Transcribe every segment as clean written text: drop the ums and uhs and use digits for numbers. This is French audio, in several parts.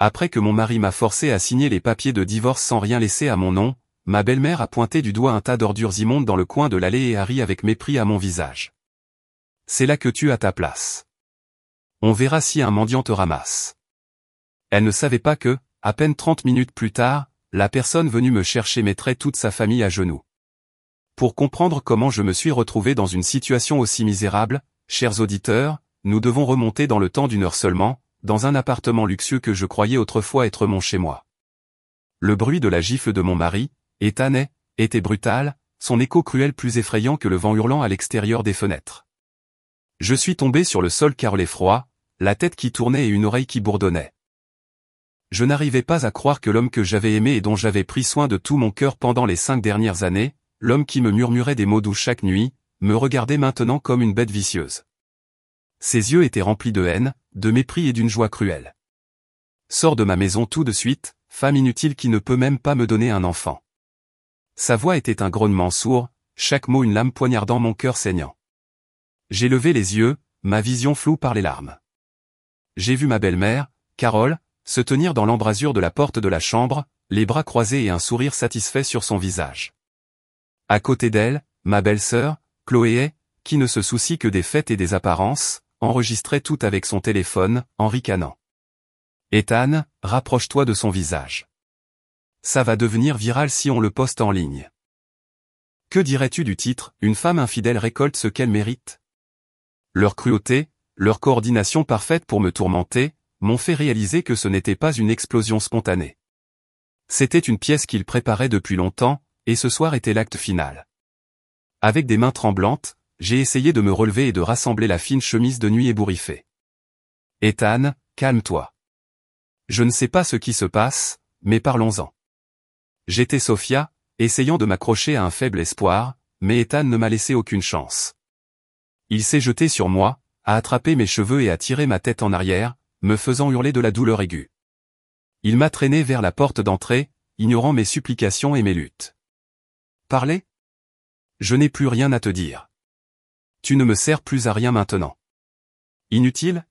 Après que mon mari m'a forcé à signer les papiers de divorce sans rien laisser à mon nom, ma belle-mère a pointé du doigt un tas d'ordures immondes dans le coin de l'allée et a ri avec mépris à mon visage. C'est là que tu as ta place. On verra si un mendiant te ramasse. Elle ne savait pas que, à peine 30 minutes plus tard, la personne venue me chercher mettrait toute sa famille à genoux. Pour comprendre comment je me suis retrouvé dans une situation aussi misérable, chers auditeurs, nous devons remonter dans le temps d'une heure seulement, dans un appartement luxueux que je croyais autrefois être mon chez-moi. Le bruit de la gifle de mon mari, Ethan, était brutal, son écho cruel plus effrayant que le vent hurlant à l'extérieur des fenêtres. Je suis tombé sur le sol car l'effroi, la tête qui tournait et une oreille qui bourdonnait. Je n'arrivais pas à croire que l'homme que j'avais aimé et dont j'avais pris soin de tout mon cœur pendant les 5 dernières années, l'homme qui me murmurait des mots doux chaque nuit, me regardait maintenant comme une bête vicieuse. Ses yeux étaient remplis de haine, de mépris et d'une joie cruelle. Sors de ma maison tout de suite, femme inutile qui ne peut même pas me donner un enfant. Sa voix était un grognement sourd, chaque mot une lame poignardant mon cœur saignant. J'ai levé les yeux, ma vision floue par les larmes. J'ai vu ma belle-mère, Carole, se tenir dans l'embrasure de la porte de la chambre, les bras croisés et un sourire satisfait sur son visage. À côté d'elle, ma belle-sœur, Chloé, qui ne se soucie que des faits et des apparences, enregistrait tout avec son téléphone, en ricanant. Ethan, rapproche-toi de son visage. Ça va devenir viral si on le poste en ligne. Que dirais-tu du titre « Une femme infidèle récolte ce qu'elle mérite » ? Leur cruauté, leur coordination parfaite pour me tourmenter, m'ont fait réaliser que ce n'était pas une explosion spontanée. C'était une pièce qu'ils préparaient depuis longtemps, et ce soir était l'acte final. Avec des mains tremblantes, j'ai essayé de me relever et de rassembler la fine chemise de nuit ébouriffée. Ethan, calme-toi. Je ne sais pas ce qui se passe, mais parlons-en. J'étais Sophia, essayant de m'accrocher à un faible espoir, mais Ethan ne m'a laissé aucune chance. Il s'est jeté sur moi, a attrapé mes cheveux et a tiré ma tête en arrière, me faisant hurler de la douleur aiguë. Il m'a traîné vers la porte d'entrée, ignorant mes supplications et mes luttes. Parler ? Je n'ai plus rien à te dire. Tu ne me sers plus à rien maintenant. Inutile ?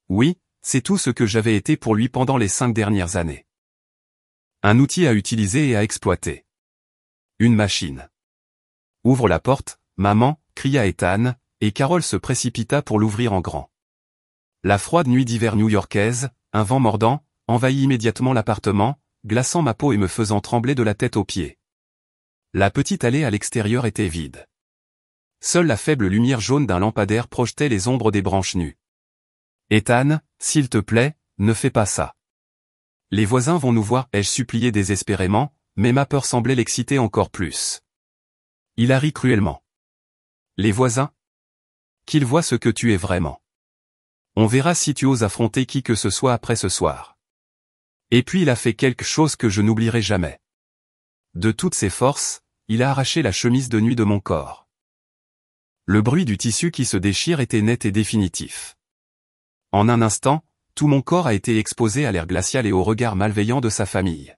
Oui, c'est tout ce que j'avais été pour lui pendant les 5 dernières années. Un outil à utiliser et à exploiter. Une machine. Ouvre la porte, maman, cria Ethan, et Carole se précipita pour l'ouvrir en grand. La froide nuit d'hiver new-yorkaise, un vent mordant, envahit immédiatement l'appartement, glaçant ma peau et me faisant trembler de la tête aux pieds. La petite allée à l'extérieur était vide. Seule la faible lumière jaune d'un lampadaire projetait les ombres des branches nues. Ethan, s'il te plaît, ne fais pas ça. Les voisins vont nous voir, ai-je supplié désespérément, mais ma peur semblait l'exciter encore plus. Il a ri cruellement. Les voisins ? Qu'ils voient ce que tu es vraiment. On verra si tu oses affronter qui que ce soit après ce soir. Et puis il a fait quelque chose que je n'oublierai jamais. De toutes ses forces, il a arraché la chemise de nuit de mon corps. Le bruit du tissu qui se déchire était net et définitif. En un instant, tout mon corps a été exposé à l'air glacial et au regard malveillant de sa famille.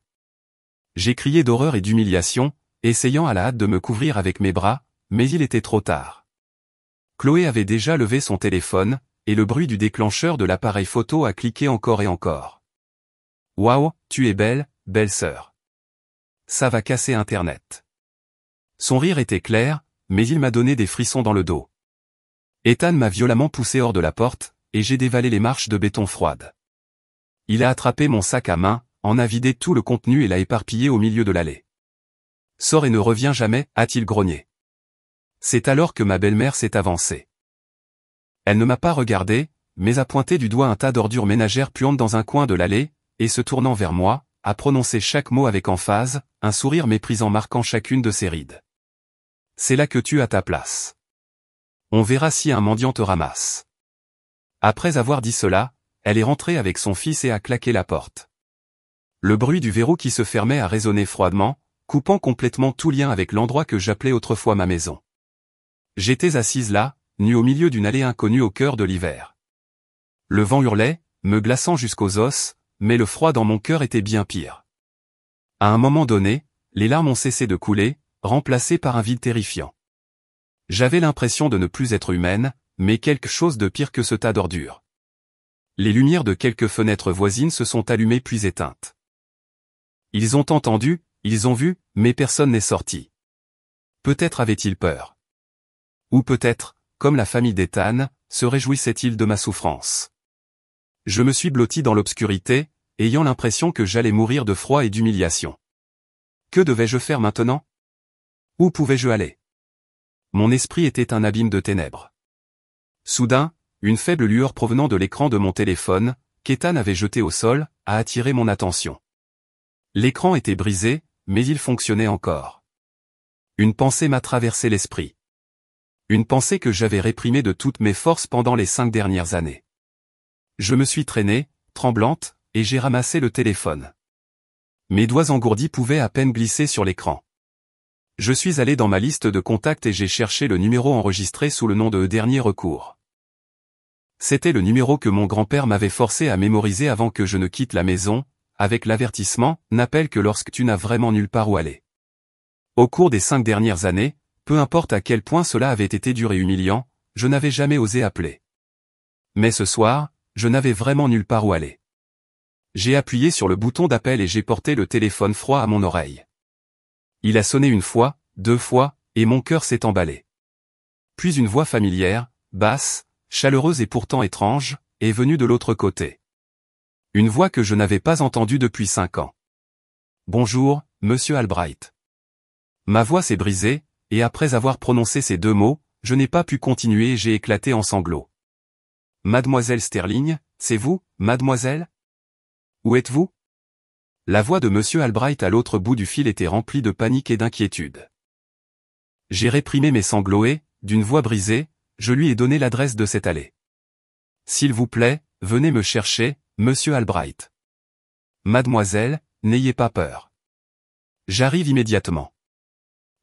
J'ai crié d'horreur et d'humiliation, essayant à la hâte de me couvrir avec mes bras, mais il était trop tard. Chloé avait déjà levé son téléphone, et le bruit du déclencheur de l'appareil photo a cliqué encore et encore. Waouh, tu es belle, belle-sœur. Ça va casser Internet. Son rire était clair, mais il m'a donné des frissons dans le dos. Ethan m'a violemment poussé hors de la porte, et j'ai dévalé les marches de béton froides. Il a attrapé mon sac à main, en a vidé tout le contenu et l'a éparpillé au milieu de l'allée. Sors et ne reviens jamais, a-t-il grogné. C'est alors que ma belle-mère s'est avancée. Elle ne m'a pas regardé, mais a pointé du doigt un tas d'ordures ménagères puantes dans un coin de l'allée, et se tournant vers moi, a prononcé chaque mot avec emphase, un sourire méprisant marquant chacune de ses rides. C'est là que tu as ta place. On verra si un mendiant te ramasse. Après avoir dit cela, elle est rentrée avec son fils et a claqué la porte. Le bruit du verrou qui se fermait a résonné froidement, coupant complètement tout lien avec l'endroit que j'appelais autrefois ma maison. J'étais assise là, nue au milieu d'une allée inconnue au cœur de l'hiver. Le vent hurlait, me glaçant jusqu'aux os, mais le froid dans mon cœur était bien pire. À un moment donné, les larmes ont cessé de couler, remplacées par un vide terrifiant. J'avais l'impression de ne plus être humaine, mais quelque chose de pire que ce tas d'ordures. Les lumières de quelques fenêtres voisines se sont allumées puis éteintes. Ils ont entendu, ils ont vu, mais personne n'est sorti. Peut-être avait-il peur. Ou peut-être, comme la famille d'Ethan, se réjouissait-il de ma souffrance. Je me suis blotti dans l'obscurité, ayant l'impression que j'allais mourir de froid et d'humiliation. Que devais-je faire maintenant? Où pouvais-je aller? Mon esprit était un abîme de ténèbres. Soudain, une faible lueur provenant de l'écran de mon téléphone, qu'Ethan avait jeté au sol, a attiré mon attention. L'écran était brisé, mais il fonctionnait encore. Une pensée m'a traversé l'esprit. Une pensée que j'avais réprimée de toutes mes forces pendant les 5 dernières années. Je me suis traîné, tremblante, et j'ai ramassé le téléphone. Mes doigts engourdis pouvaient à peine glisser sur l'écran. Je suis allé dans ma liste de contacts et j'ai cherché le numéro enregistré sous le nom de Dernier Recours. C'était le numéro que mon grand-père m'avait forcé à mémoriser avant que je ne quitte la maison, avec l'avertissement « N'appelle que lorsque tu n'as vraiment nulle part où aller ». Au cours des 5 dernières années, peu importe à quel point cela avait été dur et humiliant, je n'avais jamais osé appeler. Mais ce soir, je n'avais vraiment nulle part où aller. J'ai appuyé sur le bouton d'appel et j'ai porté le téléphone froid à mon oreille. Il a sonné 1 fois, 2 fois, et mon cœur s'est emballé. Puis une voix familière, basse, chaleureuse et pourtant étrange, est venue de l'autre côté. Une voix que je n'avais pas entendue depuis 5 ans. « Bonjour, monsieur Albright. » Ma voix s'est brisée, et après avoir prononcé ces 2 mots, je n'ai pas pu continuer et j'ai éclaté en sanglots. « Mademoiselle Sterling, c'est vous, mademoiselle? Où êtes-vous? » La voix de monsieur Albright à l'autre bout du fil était remplie de panique et d'inquiétude. J'ai réprimé mes sanglots et, d'une voix brisée, je lui ai donné l'adresse de cette allée. « S'il vous plaît, venez me chercher, monsieur Albright. »« Mademoiselle, n'ayez pas peur. J'arrive immédiatement. »«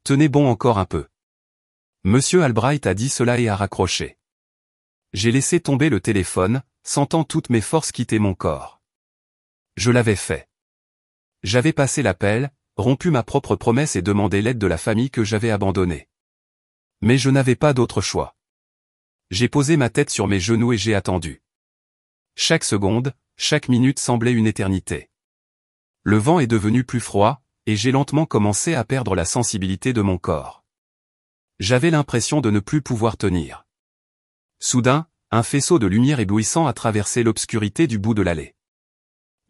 Tenez bon encore un peu. » Monsieur Albright a dit cela et a raccroché. J'ai laissé tomber le téléphone, sentant toutes mes forces quitter mon corps. Je l'avais fait. J'avais passé l'appel, rompu ma propre promesse et demandé l'aide de la famille que j'avais abandonnée. Mais je n'avais pas d'autre choix. J'ai posé ma tête sur mes genoux et j'ai attendu. Chaque seconde, chaque minute semblait une éternité. Le vent est devenu plus froid, et j'ai lentement commencé à perdre la sensibilité de mon corps. J'avais l'impression de ne plus pouvoir tenir. Soudain, un faisceau de lumière éblouissant a traversé l'obscurité du bout de l'allée.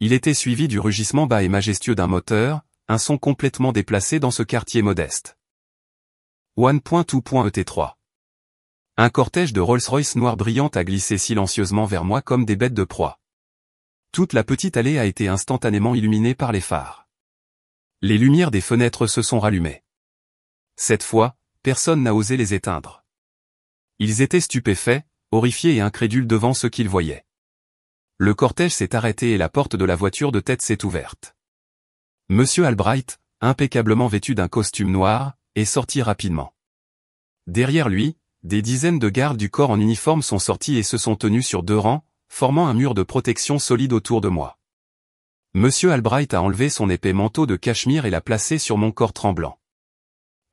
Il était suivi du rugissement bas et majestueux d'un moteur, un son complètement déplacé dans ce quartier modeste. 1.2.ET3. Un cortège de Rolls-Royce noire brillante a glissé silencieusement vers moi comme des bêtes de proie. Toute la petite allée a été instantanément illuminée par les phares. Les lumières des fenêtres se sont rallumées. Cette fois, personne n'a osé les éteindre. Ils étaient stupéfaits, horrifiés et incrédules devant ce qu'ils voyaient. Le cortège s'est arrêté et la porte de la voiture de tête s'est ouverte. Monsieur Albright, impeccablement vêtu d'un costume noir, est sorti rapidement. Derrière lui, des dizaines de gardes du corps en uniforme sont sortis et se sont tenus sur 2 rangs, formant un mur de protection solide autour de moi. Monsieur Albright a enlevé son épais manteau de cachemire et l'a placé sur mon corps tremblant.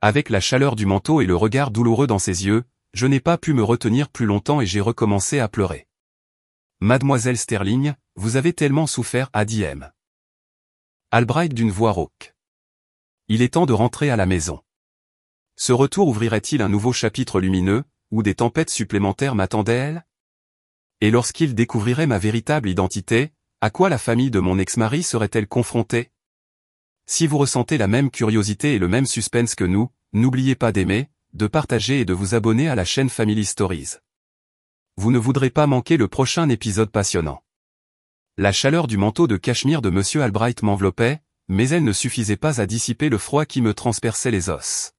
Avec la chaleur du manteau et le regard douloureux dans ses yeux, je n'ai pas pu me retenir plus longtemps et j'ai recommencé à pleurer. « Mademoiselle Sterling, vous avez tellement souffert, a dit M. Albright d'une voix rauque. Il est temps de rentrer à la maison. Ce retour ouvrirait-il un nouveau chapitre lumineux, où des tempêtes supplémentaires m'attendaient-elles? Et lorsqu'il découvrirait ma véritable identité, à quoi la famille de mon ex-mari serait-elle confrontée? Si vous ressentez la même curiosité et le même suspense que nous, n'oubliez pas d'aimer, de partager et de vous abonner à la chaîne Family Stories. Vous ne voudrez pas manquer le prochain épisode passionnant. La chaleur du manteau de cachemire de monsieur Albright m'enveloppait, mais elle ne suffisait pas à dissiper le froid qui me transperçait les os.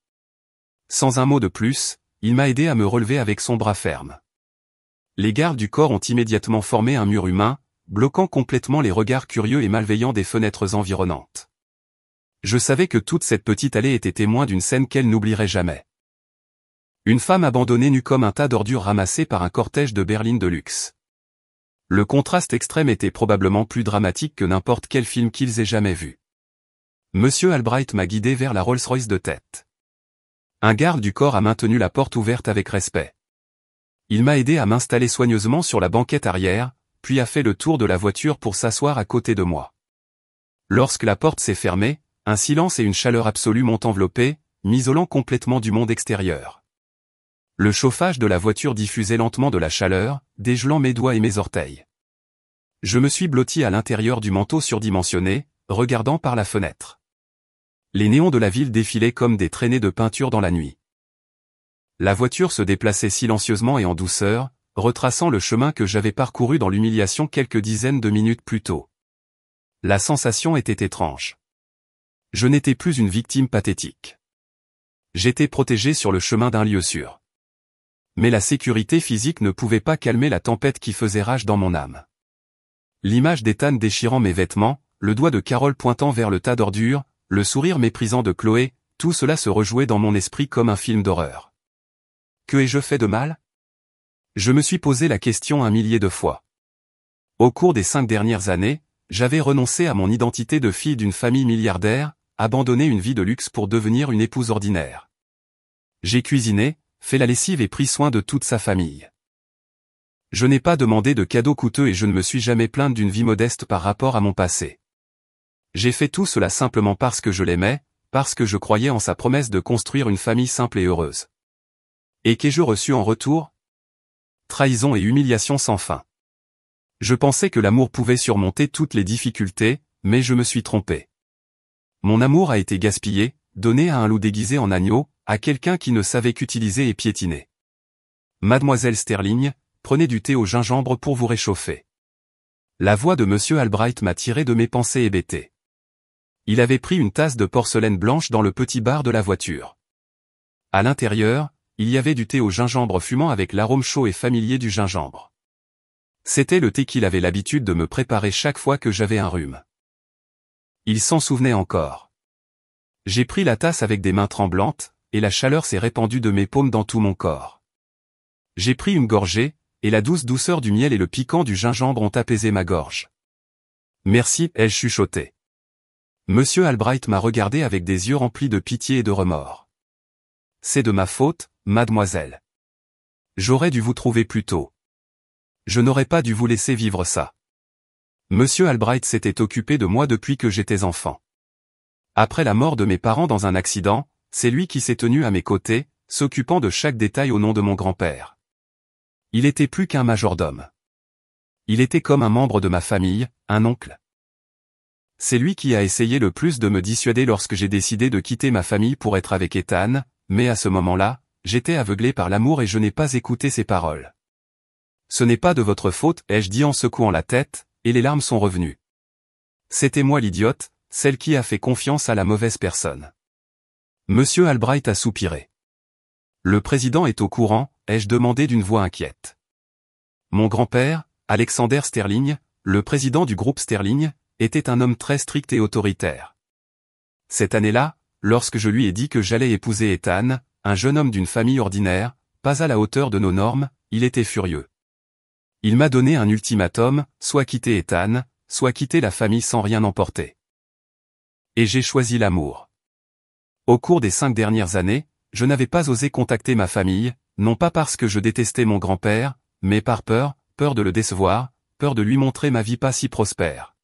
Sans un mot de plus, il m'a aidé à me relever avec son bras ferme. Les gardes du corps ont immédiatement formé un mur humain, bloquant complètement les regards curieux et malveillants des fenêtres environnantes. Je savais que toute cette petite allée était témoin d'une scène qu'elle n'oublierait jamais. Une femme abandonnée nue comme un tas d'ordures ramassées par un cortège de berlines de luxe. Le contraste extrême était probablement plus dramatique que n'importe quel film qu'ils aient jamais vu. Monsieur Albright m'a guidé vers la Rolls-Royce de tête. Un garde du corps a maintenu la porte ouverte avec respect. Il m'a aidé à m'installer soigneusement sur la banquette arrière, puis a fait le tour de la voiture pour s'asseoir à côté de moi. Lorsque la porte s'est fermée, un silence et une chaleur absolue m'ont enveloppé, m'isolant complètement du monde extérieur. Le chauffage de la voiture diffusait lentement de la chaleur, dégelant mes doigts et mes orteils. Je me suis blotti à l'intérieur du manteau surdimensionné, regardant par la fenêtre. Les néons de la ville défilaient comme des traînées de peinture dans la nuit. La voiture se déplaçait silencieusement et en douceur, retraçant le chemin que j'avais parcouru dans l'humiliation quelques dizaines de minutes plus tôt. La sensation était étrange. Je n'étais plus une victime pathétique. J'étais protégé sur le chemin d'un lieu sûr. Mais la sécurité physique ne pouvait pas calmer la tempête qui faisait rage dans mon âme. L'image d'Ethan déchirant mes vêtements, le doigt de Carole pointant vers le tas d'ordures, le sourire méprisant de Chloé, tout cela se rejouait dans mon esprit comme un film d'horreur. Que ai-je fait de mal? Je me suis posé la question 1 millier de fois. Au cours des 5 dernières années, j'avais renoncé à mon identité de fille d'une famille milliardaire, abandonné une vie de luxe pour devenir une épouse ordinaire. J'ai cuisiné, fait la lessive et pris soin de toute sa famille. Je n'ai pas demandé de cadeaux coûteux et je ne me suis jamais plainte d'une vie modeste par rapport à mon passé. J'ai fait tout cela simplement parce que je l'aimais, parce que je croyais en sa promesse de construire une famille simple et heureuse. Et qu'ai-je reçu en retour? Trahison et humiliation sans fin. Je pensais que l'amour pouvait surmonter toutes les difficultés, mais je me suis trompé. Mon amour a été gaspillé, donné à un loup déguisé en agneau, à quelqu'un qui ne savait qu'utiliser et piétiner. Mademoiselle Sterling, prenez du thé au gingembre pour vous réchauffer. La voix de Monsieur Albright m'a tiré de mes pensées hébétées. Il avait pris une tasse de porcelaine blanche dans le petit bar de la voiture. À l'intérieur, il y avait du thé au gingembre fumant avec l'arôme chaud et familier du gingembre. C'était le thé qu'il avait l'habitude de me préparer chaque fois que j'avais un rhume. Il s'en souvenait encore. J'ai pris la tasse avec des mains tremblantes, et la chaleur s'est répandue de mes paumes dans tout mon corps. J'ai pris une gorgée, et la douce douceur du miel et le piquant du gingembre ont apaisé ma gorge. Merci, ai-je chuchoté. Monsieur Albright m'a regardé avec des yeux remplis de pitié et de remords. C'est de ma faute, mademoiselle. J'aurais dû vous trouver plus tôt. Je n'aurais pas dû vous laisser vivre ça. Monsieur Albright s'était occupé de moi depuis que j'étais enfant. Après la mort de mes parents dans un accident, c'est lui qui s'est tenu à mes côtés, s'occupant de chaque détail au nom de mon grand-père. Il était plus qu'un majordome. Il était comme un membre de ma famille, un oncle. C'est lui qui a essayé le plus de me dissuader lorsque j'ai décidé de quitter ma famille pour être avec Ethan, mais à ce moment-là, j'étais aveuglé par l'amour et je n'ai pas écouté ses paroles. Ce n'est pas de votre faute, ai-je dit en secouant la tête, et les larmes sont revenues. C'était moi l'idiote, celle qui a fait confiance à la mauvaise personne. Monsieur Albright a soupiré. Le président est au courant, ai-je demandé d'une voix inquiète. Mon grand-père, Alexander Sterling, le président du groupe Sterling, était un homme très strict et autoritaire. Cette année-là, lorsque je lui ai dit que j'allais épouser Ethan, un jeune homme d'une famille ordinaire, pas à la hauteur de nos normes, il était furieux. Il m'a donné un ultimatum, soit quitter Ethan, soit quitter la famille sans rien emporter. Et j'ai choisi l'amour. Au cours des 5 dernières années, je n'avais pas osé contacter ma famille, non pas parce que je détestais mon grand-père, mais par peur de le décevoir, peur de lui montrer ma vie pas si prospère.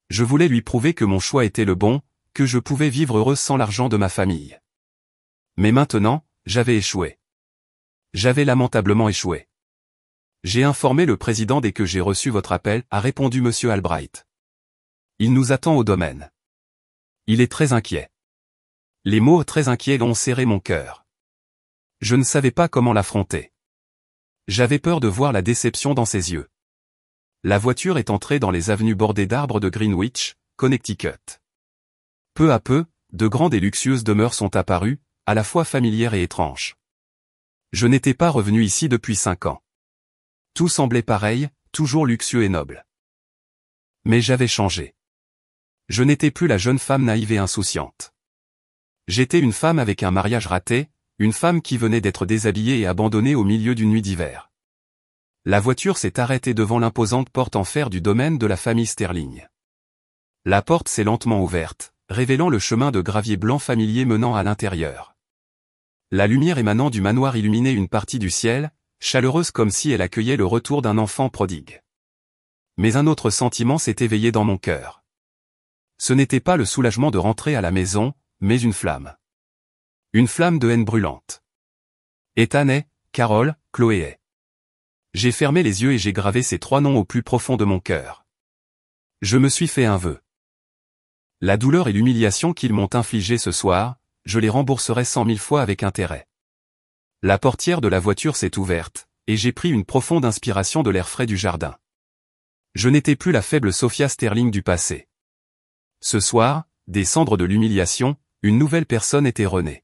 Je voulais lui prouver que mon choix était le bon, que je pouvais vivre heureuse sans l'argent de ma famille. Mais maintenant, j'avais échoué. J'avais lamentablement échoué. J'ai informé le président dès que j'ai reçu votre appel, a répondu Monsieur Albright. Il nous attend au domaine. Il est très inquiet. Les mots très inquiets ont serré mon cœur. Je ne savais pas comment l'affronter. J'avais peur de voir la déception dans ses yeux. La voiture est entrée dans les avenues bordées d'arbres de Greenwich, Connecticut. Peu à peu, de grandes et luxueuses demeures sont apparues, à la fois familières et étranges. Je n'étais pas revenu ici depuis 5 ans. Tout semblait pareil, toujours luxueux et noble. Mais j'avais changé. Je n'étais plus la jeune femme naïve et insouciante. J'étais une femme avec un mariage raté, une femme qui venait d'être déshabillée et abandonnée au milieu d'une nuit d'hiver. La voiture s'est arrêtée devant l'imposante porte en fer du domaine de la famille Sterling. La porte s'est lentement ouverte, révélant le chemin de gravier blanc familier menant à l'intérieur. La lumière émanant du manoir illuminait une partie du ciel, chaleureuse comme si elle accueillait le retour d'un enfant prodigue. Mais un autre sentiment s'est éveillé dans mon cœur. Ce n'était pas le soulagement de rentrer à la maison, mais une flamme. Une flamme de haine brûlante. Ethan est, Carole, Chloé est. J'ai fermé les yeux et j'ai gravé ces 3 noms au plus profond de mon cœur. Je me suis fait un vœu. La douleur et l'humiliation qu'ils m'ont infligées ce soir, je les rembourserai 100 000 fois avec intérêt. La portière de la voiture s'est ouverte, et j'ai pris une profonde inspiration de l'air frais du jardin. Je n'étais plus la faible Sophia Sterling du passé. Ce soir, des cendres de l'humiliation, une nouvelle personne était renée.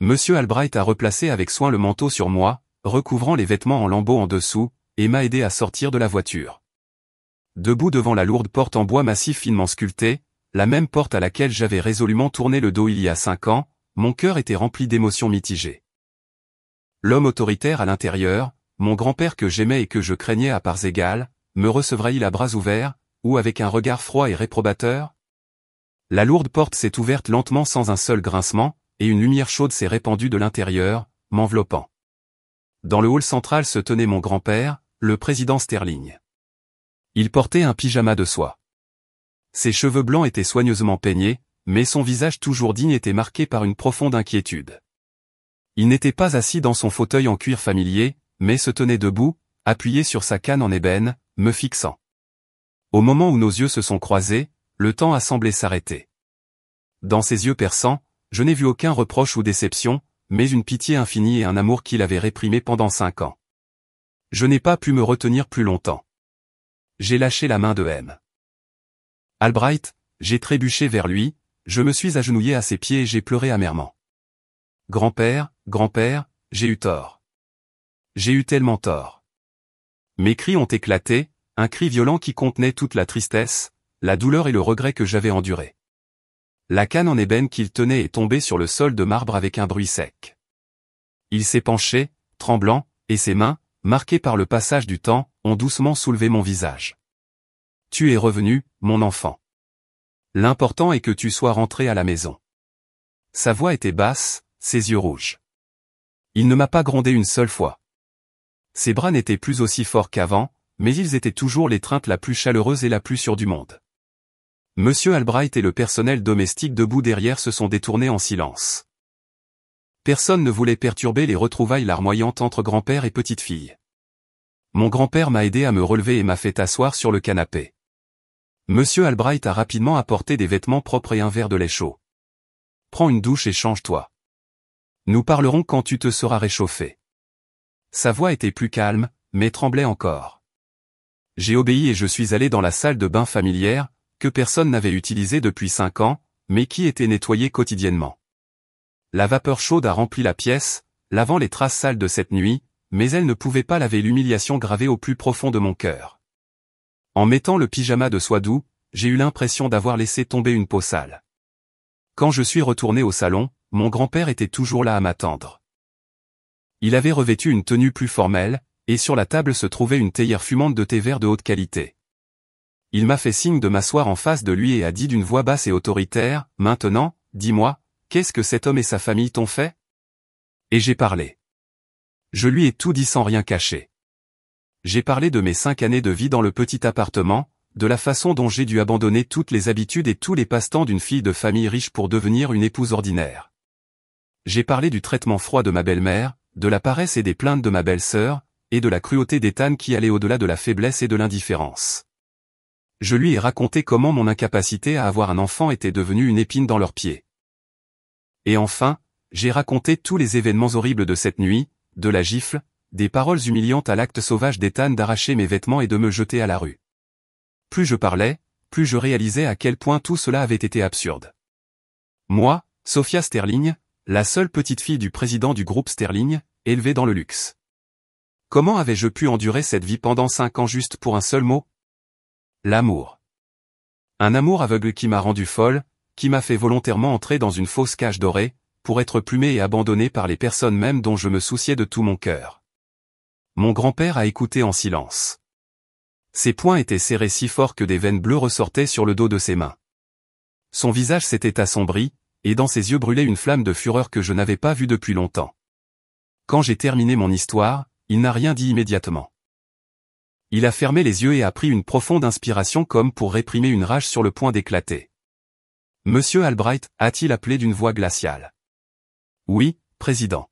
Monsieur Albright a replacé avec soin le manteau sur moi, recouvrant les vêtements en lambeaux en dessous, et m'a aidé à sortir de la voiture. Debout devant la lourde porte en bois massif finement sculptée, la même porte à laquelle j'avais résolument tourné le dos il y a 5 ans, mon cœur était rempli d'émotions mitigées. L'homme autoritaire à l'intérieur, mon grand-père que j'aimais et que je craignais à parts égales, me recevrait-il à bras ouverts, ou avec un regard froid et réprobateur? La lourde porte s'est ouverte lentement sans un seul grincement, et une lumière chaude s'est répandue de l'intérieur, m'enveloppant. Dans le hall central se tenait mon grand-père, le président Sterling. Il portait un pyjama de soie. Ses cheveux blancs étaient soigneusement peignés, mais son visage toujours digne était marqué par une profonde inquiétude. Il n'était pas assis dans son fauteuil en cuir familier, mais se tenait debout, appuyé sur sa canne en ébène, me fixant. Au moment où nos yeux se sont croisés, le temps a semblé s'arrêter. Dans ses yeux perçants, je n'ai vu aucun reproche ou déception, mais une pitié infinie et un amour qu'il avait réprimé pendant 5 ans. Je n'ai pas pu me retenir plus longtemps. J'ai lâché la main de M. Albright, j'ai trébuché vers lui, je me suis agenouillé à ses pieds et j'ai pleuré amèrement. Grand-père, grand-père, j'ai eu tort. J'ai eu tellement tort. Mes cris ont éclaté, un cri violent qui contenait toute la tristesse, la douleur et le regret que j'avais enduré. La canne en ébène qu'il tenait est tombée sur le sol de marbre avec un bruit sec. Il s'est penché, tremblant, et ses mains, marquées par le passage du temps, ont doucement soulevé mon visage. Tu es revenu, mon enfant. L'important est que tu sois rentré à la maison. Sa voix était basse, ses yeux rouges. Il ne m'a pas grondé une seule fois. Ses bras n'étaient plus aussi forts qu'avant, mais ils étaient toujours l'étreinte la plus chaleureuse et la plus sûre du monde. Monsieur Albright et le personnel domestique debout derrière se sont détournés en silence. Personne ne voulait perturber les retrouvailles larmoyantes entre grand-père et petite-fille. Mon grand-père m'a aidé à me relever et m'a fait asseoir sur le canapé. Monsieur Albright a rapidement apporté des vêtements propres et un verre de lait chaud. Prends une douche et change-toi. Nous parlerons quand tu te seras réchauffé. Sa voix était plus calme, mais tremblait encore. J'ai obéi et je suis allé dans la salle de bain familière, que personne n'avait utilisée depuis 5 ans, mais qui était nettoyée quotidiennement. La vapeur chaude a rempli la pièce, lavant les traces sales de cette nuit, mais elle ne pouvait pas laver l'humiliation gravée au plus profond de mon cœur. En mettant le pyjama de soie doux, j'ai eu l'impression d'avoir laissé tomber une peau sale. Quand je suis retourné au salon, mon grand-père était toujours là à m'attendre. Il avait revêtu une tenue plus formelle, et sur la table se trouvait une théière fumante de thé vert de haute qualité. Il m'a fait signe de m'asseoir en face de lui et a dit d'une voix basse et autoritaire, « Maintenant, dis-moi, qu'est-ce que cet homme et sa famille t'ont fait ?» Et j'ai parlé. Je lui ai tout dit sans rien cacher. J'ai parlé de mes 5 années de vie dans le petit appartement, de la façon dont j'ai dû abandonner toutes les habitudes et tous les passe-temps d'une fille de famille riche pour devenir une épouse ordinaire. J'ai parlé du traitement froid de ma belle-mère, de la paresse et des plaintes de ma belle-sœur, et de la cruauté d'Ethan qui allait au-delà de la faiblesse et de l'indifférence. Je lui ai raconté comment mon incapacité à avoir un enfant était devenue une épine dans leurs pieds. Et enfin, j'ai raconté tous les événements horribles de cette nuit, de la gifle, des paroles humiliantes à l'acte sauvage d'Ethan d'arracher mes vêtements et de me jeter à la rue. Plus je parlais, plus je réalisais à quel point tout cela avait été absurde. Moi, Sophia Sterling, la seule petite fille du président du groupe Sterling, élevée dans le luxe. Comment avais-je pu endurer cette vie pendant 5 ans juste pour un seul mot? L'amour. Un amour aveugle qui m'a rendu folle, qui m'a fait volontairement entrer dans une fausse cage dorée, pour être plumée et abandonnée par les personnes mêmes dont je me souciais de tout mon cœur. Mon grand-père a écouté en silence. Ses poings étaient serrés si fort que des veines bleues ressortaient sur le dos de ses mains. Son visage s'était assombri, et dans ses yeux brûlait une flamme de fureur que je n'avais pas vue depuis longtemps. Quand j'ai terminé mon histoire, il n'a rien dit immédiatement. Il a fermé les yeux et a pris une profonde inspiration comme pour réprimer une rage sur le point d'éclater. Monsieur Albright, a-t-il appelé d'une voix glaciale. Oui, président.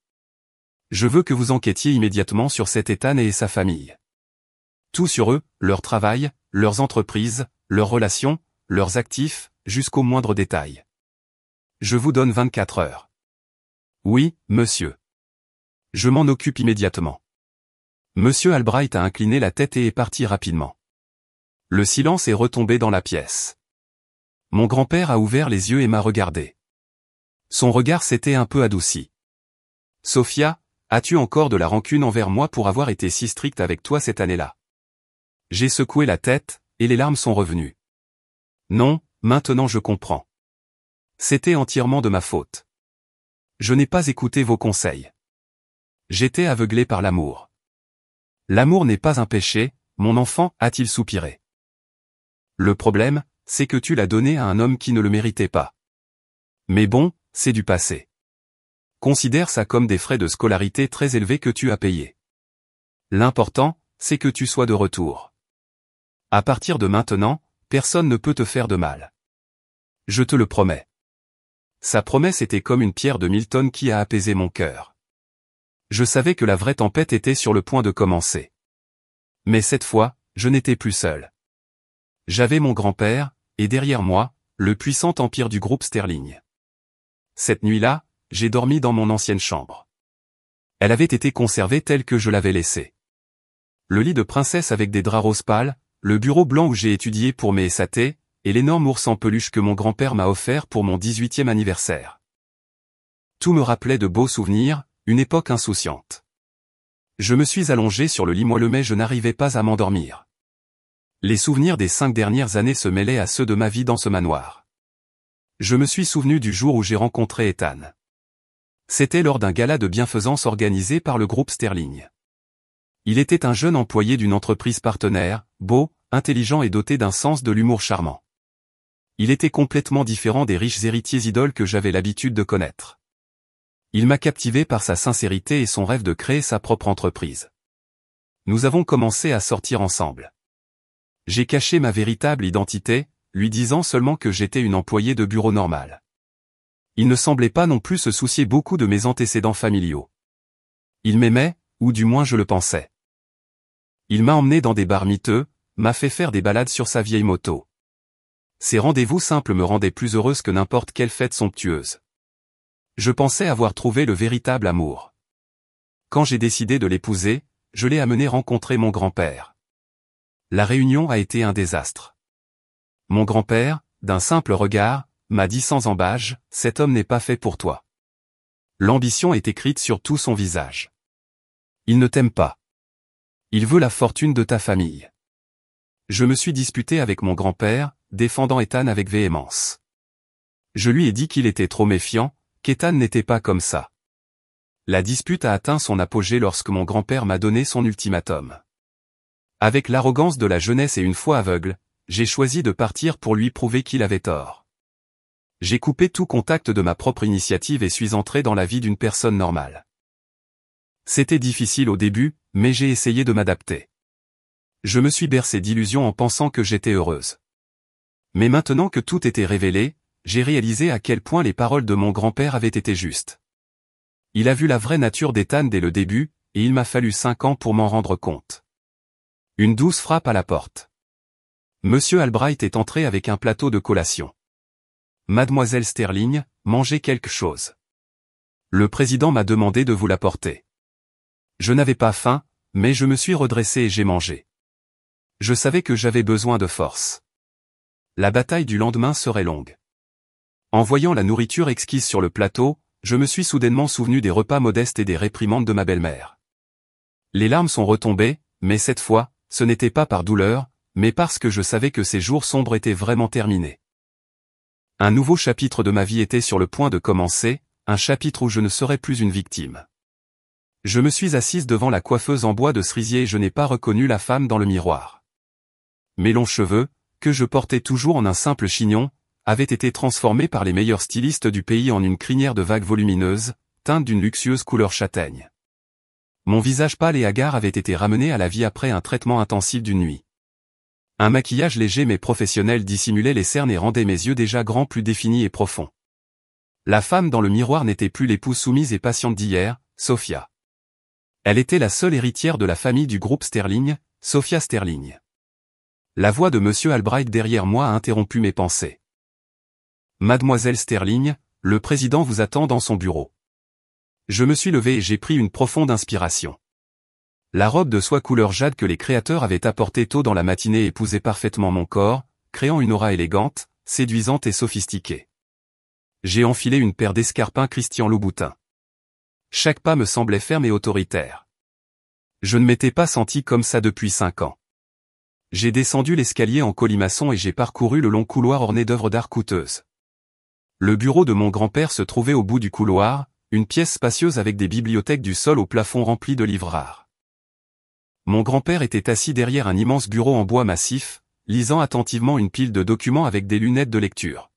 Je veux que vous enquêtiez immédiatement sur cet Ethan et sa famille. Tout sur eux, leur travail, leurs entreprises, leurs relations, leurs actifs, jusqu'au moindre détail. Je vous donne 24 heures. Oui, monsieur. Je m'en occupe immédiatement. Monsieur Albright a incliné la tête et est parti rapidement. Le silence est retombé dans la pièce. Mon grand-père a ouvert les yeux et m'a regardé. Son regard s'était un peu adouci. Sophia, as-tu encore de la rancune envers moi pour avoir été si strict avec toi cette année-là? J'ai secoué la tête, et les larmes sont revenues. Non, maintenant je comprends. C'était entièrement de ma faute. Je n'ai pas écouté vos conseils. J'étais aveuglé par l'amour. L'amour n'est pas un péché, mon enfant, a-t-il soupiré. Le problème, c'est que tu l'as donné à un homme qui ne le méritait pas. Mais bon, c'est du passé. Considère ça comme des frais de scolarité très élevés que tu as payés. L'important, c'est que tu sois de retour. À partir de maintenant, personne ne peut te faire de mal. Je te le promets. Sa promesse était comme une pierre de 1000 tonnes qui a apaisé mon cœur. Je savais que la vraie tempête était sur le point de commencer. Mais cette fois, je n'étais plus seul. J'avais mon grand-père, et derrière moi, le puissant empire du groupe Sterling. Cette nuit-là, j'ai dormi dans mon ancienne chambre. Elle avait été conservée telle que je l'avais laissée. Le lit de princesse avec des draps roses pâles, le bureau blanc où j'ai étudié pour mes SAT, et l'énorme ours en peluche que mon grand-père m'a offert pour mon 18e anniversaire. Tout me rappelait de beaux souvenirs, une époque insouciante. Je me suis allongé sur le lit moelleux mais je n'arrivais pas à m'endormir. Les souvenirs des 5 dernières années se mêlaient à ceux de ma vie dans ce manoir. Je me suis souvenu du jour où j'ai rencontré Ethan. C'était lors d'un gala de bienfaisance organisé par le groupe Sterling. Il était un jeune employé d'une entreprise partenaire, beau, intelligent et doté d'un sens de l'humour charmant. Il était complètement différent des riches héritiers idoles que j'avais l'habitude de connaître. Il m'a captivé par sa sincérité et son rêve de créer sa propre entreprise. Nous avons commencé à sortir ensemble. J'ai caché ma véritable identité, lui disant seulement que j'étais une employée de bureau normale. Il ne semblait pas non plus se soucier beaucoup de mes antécédents familiaux. Il m'aimait, ou du moins je le pensais. Il m'a emmené dans des bars miteux, m'a fait faire des balades sur sa vieille moto. Ces rendez-vous simples me rendaient plus heureuse que n'importe quelle fête somptueuse. Je pensais avoir trouvé le véritable amour. Quand j'ai décidé de l'épouser, je l'ai amené rencontrer mon grand-père. La réunion a été un désastre. Mon grand-père, d'un simple regard, m'a dit sans ambages, « Cet homme n'est pas fait pour toi. » L'ambition est écrite sur tout son visage. Il ne t'aime pas. Il veut la fortune de ta famille. Je me suis disputé avec mon grand-père, défendant Ethan avec véhémence. Je lui ai dit qu'il était trop méfiant, qu'Ethan n'était pas comme ça. La dispute a atteint son apogée lorsque mon grand-père m'a donné son ultimatum. Avec l'arrogance de la jeunesse et une foi aveugle, j'ai choisi de partir pour lui prouver qu'il avait tort. J'ai coupé tout contact de ma propre initiative et suis entré dans la vie d'une personne normale. C'était difficile au début, mais j'ai essayé de m'adapter. Je me suis bercé d'illusions en pensant que j'étais heureuse. Mais maintenant que tout était révélé, j'ai réalisé à quel point les paroles de mon grand-père avaient été justes. Il a vu la vraie nature d'Ethan dès le début, et il m'a fallu 5 ans pour m'en rendre compte. Une douce frappe à la porte. Monsieur Albright est entré avec un plateau de collation. Mademoiselle Sterling, mangez quelque chose. Le président m'a demandé de vous l'apporter. Je n'avais pas faim, mais je me suis redressé et j'ai mangé. Je savais que j'avais besoin de force. La bataille du lendemain serait longue. En voyant la nourriture exquise sur le plateau, je me suis soudainement souvenu des repas modestes et des réprimandes de ma belle-mère. Les larmes sont retombées, mais cette fois, ce n'était pas par douleur, mais parce que je savais que ces jours sombres étaient vraiment terminés. Un nouveau chapitre de ma vie était sur le point de commencer, un chapitre où je ne serais plus une victime. Je me suis assise devant la coiffeuse en bois de cerisier et je n'ai pas reconnu la femme dans le miroir. Mes longs cheveux, que je portais toujours en un simple chignon, avaient été transformés par les meilleurs stylistes du pays en une crinière de vagues volumineuses, teinte d'une luxueuse couleur châtaigne. Mon visage pâle et hagard avait été ramené à la vie après un traitement intensif d'une nuit. Un maquillage léger mais professionnel dissimulait les cernes et rendait mes yeux déjà grands plus définis et profonds. La femme dans le miroir n'était plus l'épouse soumise et patiente d'hier, Sophia. Elle était la seule héritière de la famille du groupe Sterling, Sophia Sterling. La voix de Monsieur Albright derrière moi a interrompu mes pensées. Mademoiselle Sterling, le président vous attend dans son bureau. Je me suis levé et j'ai pris une profonde inspiration. La robe de soie couleur jade que les créateurs avaient apportée tôt dans la matinée épousait parfaitement mon corps, créant une aura élégante, séduisante et sophistiquée. J'ai enfilé une paire d'escarpins Christian Louboutin. Chaque pas me semblait ferme et autoritaire. Je ne m'étais pas senti comme ça depuis 5 ans. J'ai descendu l'escalier en colimaçon et j'ai parcouru le long couloir orné d'œuvres d'art coûteuses. Le bureau de mon grand-père se trouvait au bout du couloir, une pièce spacieuse avec des bibliothèques du sol au plafond remplies de livres rares. Mon grand-père était assis derrière un immense bureau en bois massif, lisant attentivement une pile de documents avec des lunettes de lecture.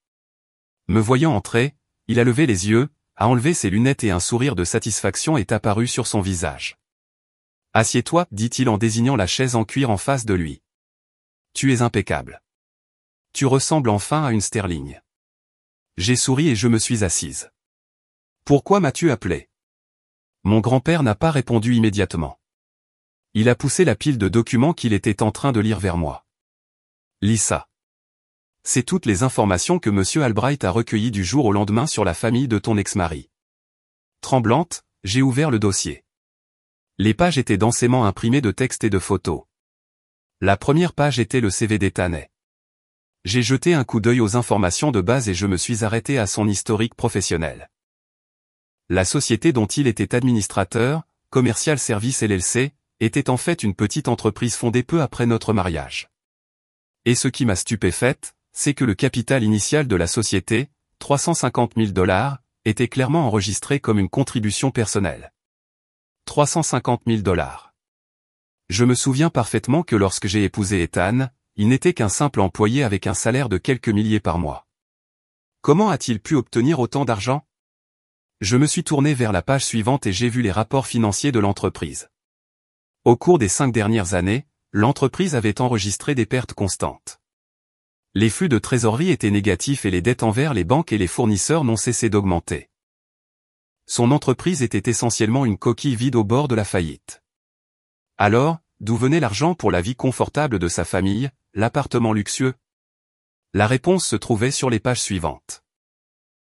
Me voyant entrer, il a levé les yeux, a enlevé ses lunettes et un sourire de satisfaction est apparu sur son visage. « Assieds-toi, dit-il en désignant la chaise en cuir en face de lui. Tu es impeccable. Tu ressembles enfin à une Sterling. » J'ai souri et je me suis assise. « Pourquoi m'as-tu appelé ?» Mon grand-père n'a pas répondu immédiatement. Il a poussé la pile de documents qu'il était en train de lire vers moi. « Lis ça. C'est toutes les informations que Monsieur Albright a recueillies du jour au lendemain sur la famille de ton ex-mari. » Tremblante, j'ai ouvert le dossier. Les pages étaient densément imprimées de textes et de photos. La première page était le CV d'Ethan. J'ai jeté un coup d'œil aux informations de base et je me suis arrêté à son historique professionnel. La société dont il était administrateur, Commercial Service LLC, était en fait une petite entreprise fondée peu après notre mariage. Et ce qui m'a stupéfaite, c'est que le capital initial de la société, 350 000 $, était clairement enregistré comme une contribution personnelle. 350 000 $. Je me souviens parfaitement que lorsque j'ai épousé Ethan, il n'était qu'un simple employé avec un salaire de quelques milliers par mois. Comment a-t-il pu obtenir autant d'argent? Je me suis tourné vers la page suivante et j'ai vu les rapports financiers de l'entreprise. Au cours des 5 dernières années, l'entreprise avait enregistré des pertes constantes. Les flux de trésorerie étaient négatifs et les dettes envers les banques et les fournisseurs n'ont cessé d'augmenter. Son entreprise était essentiellement une coquille vide au bord de la faillite. Alors, d'où venait l'argent pour la vie confortable de sa famille, l'appartement luxueux? La réponse se trouvait sur les pages suivantes.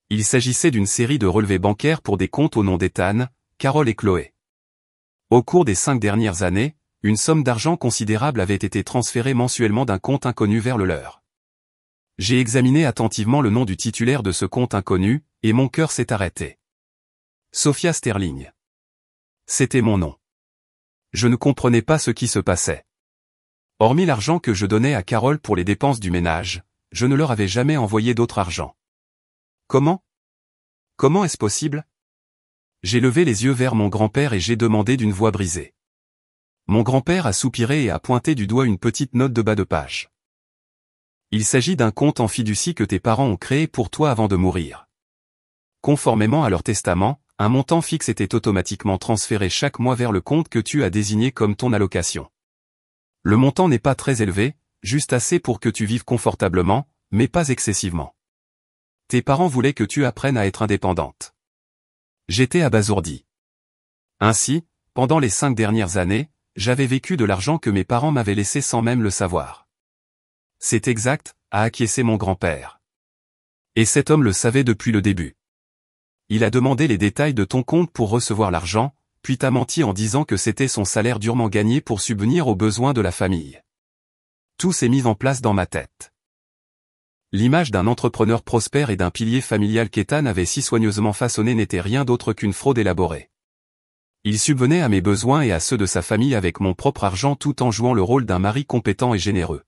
Il s'agissait d'une série de relevés bancaires pour des comptes au nom d'Ethan, Carol et Chloé. Au cours des 5 dernières années, une somme d'argent considérable avait été transférée mensuellement d'un compte inconnu vers le leur. J'ai examiné attentivement le nom du titulaire de ce compte inconnu, et mon cœur s'est arrêté. Sophia Sterling. C'était mon nom. Je ne comprenais pas ce qui se passait. Hormis l'argent que je donnais à Carole pour les dépenses du ménage, je ne leur avais jamais envoyé d'autre argent. Comment? Comment est-ce possible? J'ai levé les yeux vers mon grand-père et j'ai demandé d'une voix brisée. Mon grand-père a soupiré et a pointé du doigt une petite note de bas de page. Il s'agit d'un compte en fiducie que tes parents ont créé pour toi avant de mourir. Conformément à leur testament, un montant fixe était automatiquement transféré chaque mois vers le compte que tu as désigné comme ton allocation. Le montant n'est pas très élevé, juste assez pour que tu vives confortablement, mais pas excessivement. Tes parents voulaient que tu apprennes à être indépendante. J'étais abasourdi. Ainsi, pendant les 5 dernières années, j'avais vécu de l'argent que mes parents m'avaient laissé sans même le savoir. C'est exact, a acquiescé mon grand-père. Et cet homme le savait depuis le début. Il a demandé les détails de ton compte pour recevoir l'argent, puis t'a menti en disant que c'était son salaire durement gagné pour subvenir aux besoins de la famille. Tout s'est mis en place dans ma tête. L'image d'un entrepreneur prospère et d'un pilier familial qu'Ethan avait si soigneusement façonné n'était rien d'autre qu'une fraude élaborée. Il subvenait à mes besoins et à ceux de sa famille avec mon propre argent tout en jouant le rôle d'un mari compétent et généreux.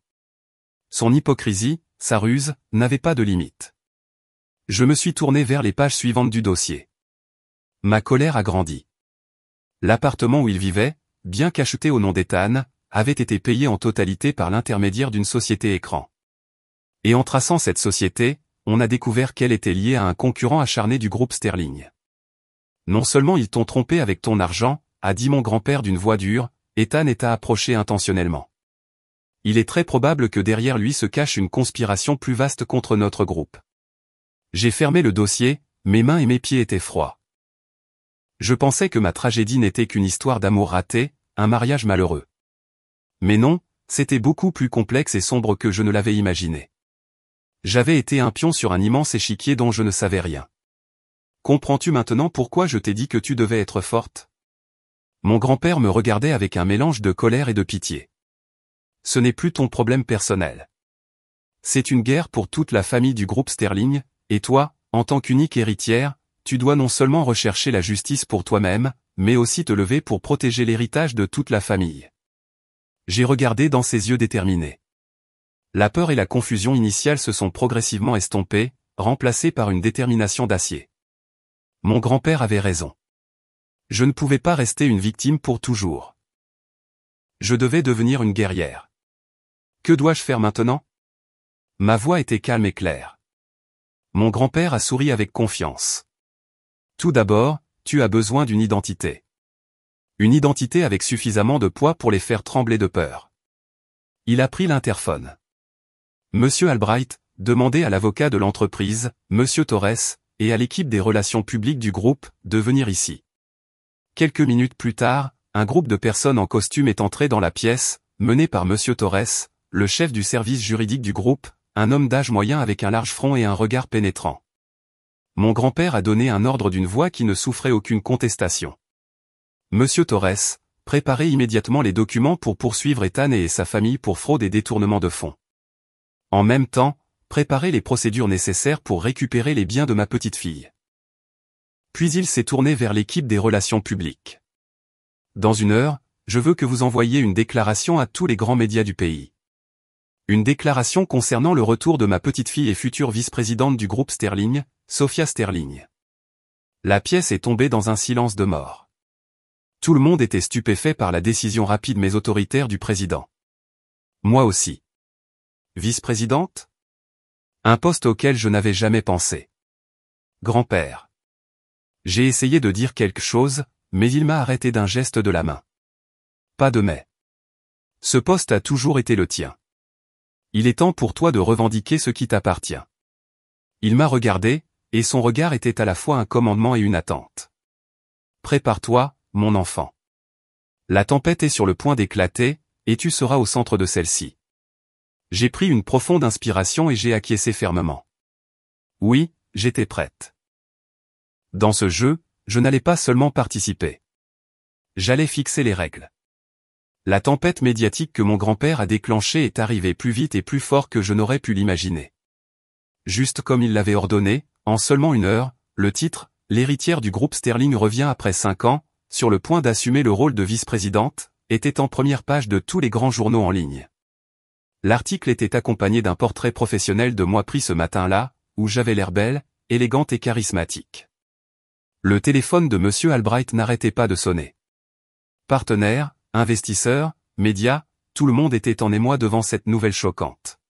Son hypocrisie, sa ruse, n'avaient pas de limite. Je me suis tourné vers les pages suivantes du dossier. Ma colère a grandi. L'appartement où il vivait, bien qu'acheté au nom d'Ethan, avait été payé en totalité par l'intermédiaire d'une société écran. Et en traçant cette société, on a découvert qu'elle était liée à un concurrent acharné du groupe Sterling. Non seulement ils t'ont trompé avec ton argent, a dit mon grand-père d'une voix dure, Ethan t'a approché intentionnellement. Il est très probable que derrière lui se cache une conspiration plus vaste contre notre groupe. J'ai fermé le dossier, mes mains et mes pieds étaient froids. Je pensais que ma tragédie n'était qu'une histoire d'amour raté, un mariage malheureux. Mais non, c'était beaucoup plus complexe et sombre que je ne l'avais imaginé. J'avais été un pion sur un immense échiquier dont je ne savais rien. Comprends-tu maintenant pourquoi je t'ai dit que tu devais être forte? Mon grand-père me regardait avec un mélange de colère et de pitié. Ce n'est plus ton problème personnel. C'est une guerre pour toute la famille du groupe Sterling, et toi, en tant qu'unique héritière, tu dois non seulement rechercher la justice pour toi-même, mais aussi te lever pour protéger l'héritage de toute la famille. J'ai regardé dans ses yeux déterminés. La peur et la confusion initiale se sont progressivement estompées, remplacées par une détermination d'acier. Mon grand-père avait raison. Je ne pouvais pas rester une victime pour toujours. Je devais devenir une guerrière. Que dois-je faire maintenant? Ma voix était calme et claire. Mon grand-père a souri avec confiance. Tout d'abord, tu as besoin d'une identité. Une identité avec suffisamment de poids pour les faire trembler de peur. Il a pris l'interphone. Monsieur Albright, demandez à l'avocat de l'entreprise, Monsieur Torres, et à l'équipe des relations publiques du groupe, de venir ici. Quelques minutes plus tard, un groupe de personnes en costume est entré dans la pièce, mené par Monsieur Torres, le chef du service juridique du groupe, un homme d'âge moyen avec un large front et un regard pénétrant. Mon grand-père a donné un ordre d'une voix qui ne souffrait aucune contestation. Monsieur Torres, préparez immédiatement les documents pour poursuivre Ethan et sa famille pour fraude et détournement de fonds. En même temps, préparez les procédures nécessaires pour récupérer les biens de ma petite fille. Puis il s'est tourné vers l'équipe des relations publiques. Dans 1 heure, je veux que vous envoyiez une déclaration à tous les grands médias du pays. Une déclaration concernant le retour de ma petite fille et future vice-présidente du groupe Sterling, Sophia Sterling. La pièce est tombée dans un silence de mort. Tout le monde était stupéfait par la décision rapide mais autoritaire du président. Moi aussi. Vice-présidente? Un poste auquel je n'avais jamais pensé. Grand-père. J'ai essayé de dire quelque chose, mais il m'a arrêté d'un geste de la main. Pas de mais. Ce poste a toujours été le tien. Il est temps pour toi de revendiquer ce qui t'appartient. Il m'a regardé, et son regard était à la fois un commandement et une attente. Prépare-toi, mon enfant. La tempête est sur le point d'éclater, et tu seras au centre de celle-ci. J'ai pris une profonde inspiration et j'ai acquiescé fermement. Oui, j'étais prête. Dans ce jeu, je n'allais pas seulement participer. J'allais fixer les règles. La tempête médiatique que mon grand-père a déclenchée est arrivée plus vite et plus fort que je n'aurais pu l'imaginer. Juste comme il l'avait ordonné, en seulement 1 heure, le titre, l'héritière du groupe Sterling revient après 5 ans, sur le point d'assumer le rôle de vice-présidente, était en première page de tous les grands journaux en ligne. L'article était accompagné d'un portrait professionnel de moi pris ce matin-là, où j'avais l'air belle, élégante et charismatique. Le téléphone de Monsieur Albright n'arrêtait pas de sonner. Partenaires, investisseurs, médias, tout le monde était en émoi devant cette nouvelle choquante.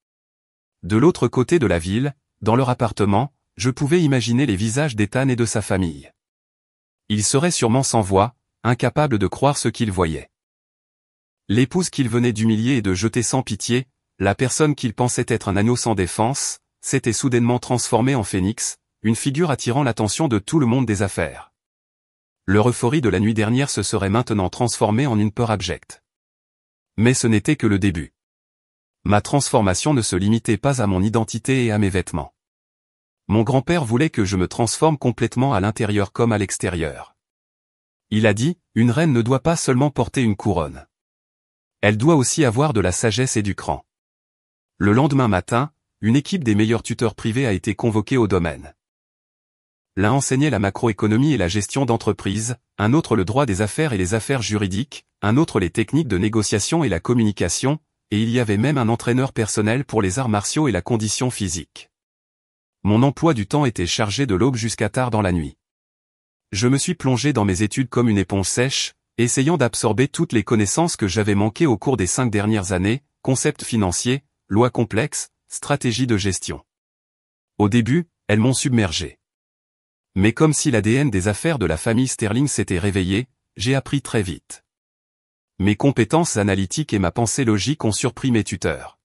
De l'autre côté de la ville, dans leur appartement, je pouvais imaginer les visages d'Ethan et de sa famille. Ils seraient sûrement sans voix, incapables de croire ce qu'ils voyaient. L'épouse qu'ils venaient d'humilier et de jeter sans pitié, la personne qu'ils pensaient être un agneau sans défense, s'était soudainement transformée en phénix, une figure attirant l'attention de tout le monde des affaires. Leur euphorie de la nuit dernière se serait maintenant transformée en une peur abjecte. Mais ce n'était que le début. Ma transformation ne se limitait pas à mon identité et à mes vêtements. Mon grand-père voulait que je me transforme complètement à l'intérieur comme à l'extérieur. Il a dit, une reine ne doit pas seulement porter une couronne. Elle doit aussi avoir de la sagesse et du cran. Le lendemain matin, une équipe des meilleurs tuteurs privés a été convoquée au domaine. L'un enseignait la macroéconomie et la gestion d'entreprise, un autre le droit des affaires et les affaires juridiques, un autre les techniques de négociation et la communication, et il y avait même un entraîneur personnel pour les arts martiaux et la condition physique. Mon emploi du temps était chargé de l'aube jusqu'à tard dans la nuit. Je me suis plongé dans mes études comme une éponge sèche, essayant d'absorber toutes les connaissances que j'avais manquées au cours des 5 dernières années, concepts financiers, lois complexes, stratégies de gestion. Au début, elles m'ont submergé. Mais comme si l'ADN des affaires de la famille Sterling s'était réveillé, j'ai appris très vite. Mes compétences analytiques et ma pensée logique ont surpris mes tuteurs.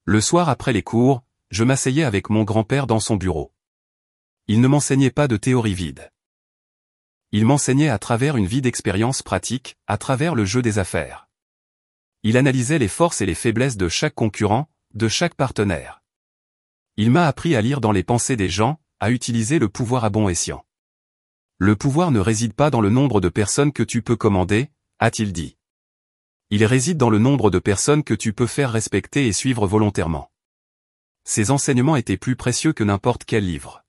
Le soir après les cours, je m'asseyais avec mon grand-père dans son bureau. Il ne m'enseignait pas de théorie vide. Il m'enseignait à travers une vie d'expérience pratique, à travers le jeu des affaires. Il analysait les forces et les faiblesses de chaque concurrent, de chaque partenaire. Il m'a appris à lire dans les pensées des gens, à utiliser le pouvoir à bon escient. Le pouvoir ne réside pas dans le nombre de personnes que tu peux commander, a-t-il dit. Il réside dans le nombre de personnes que tu peux faire respecter et suivre volontairement. Ces enseignements étaient plus précieux que n'importe quel livre.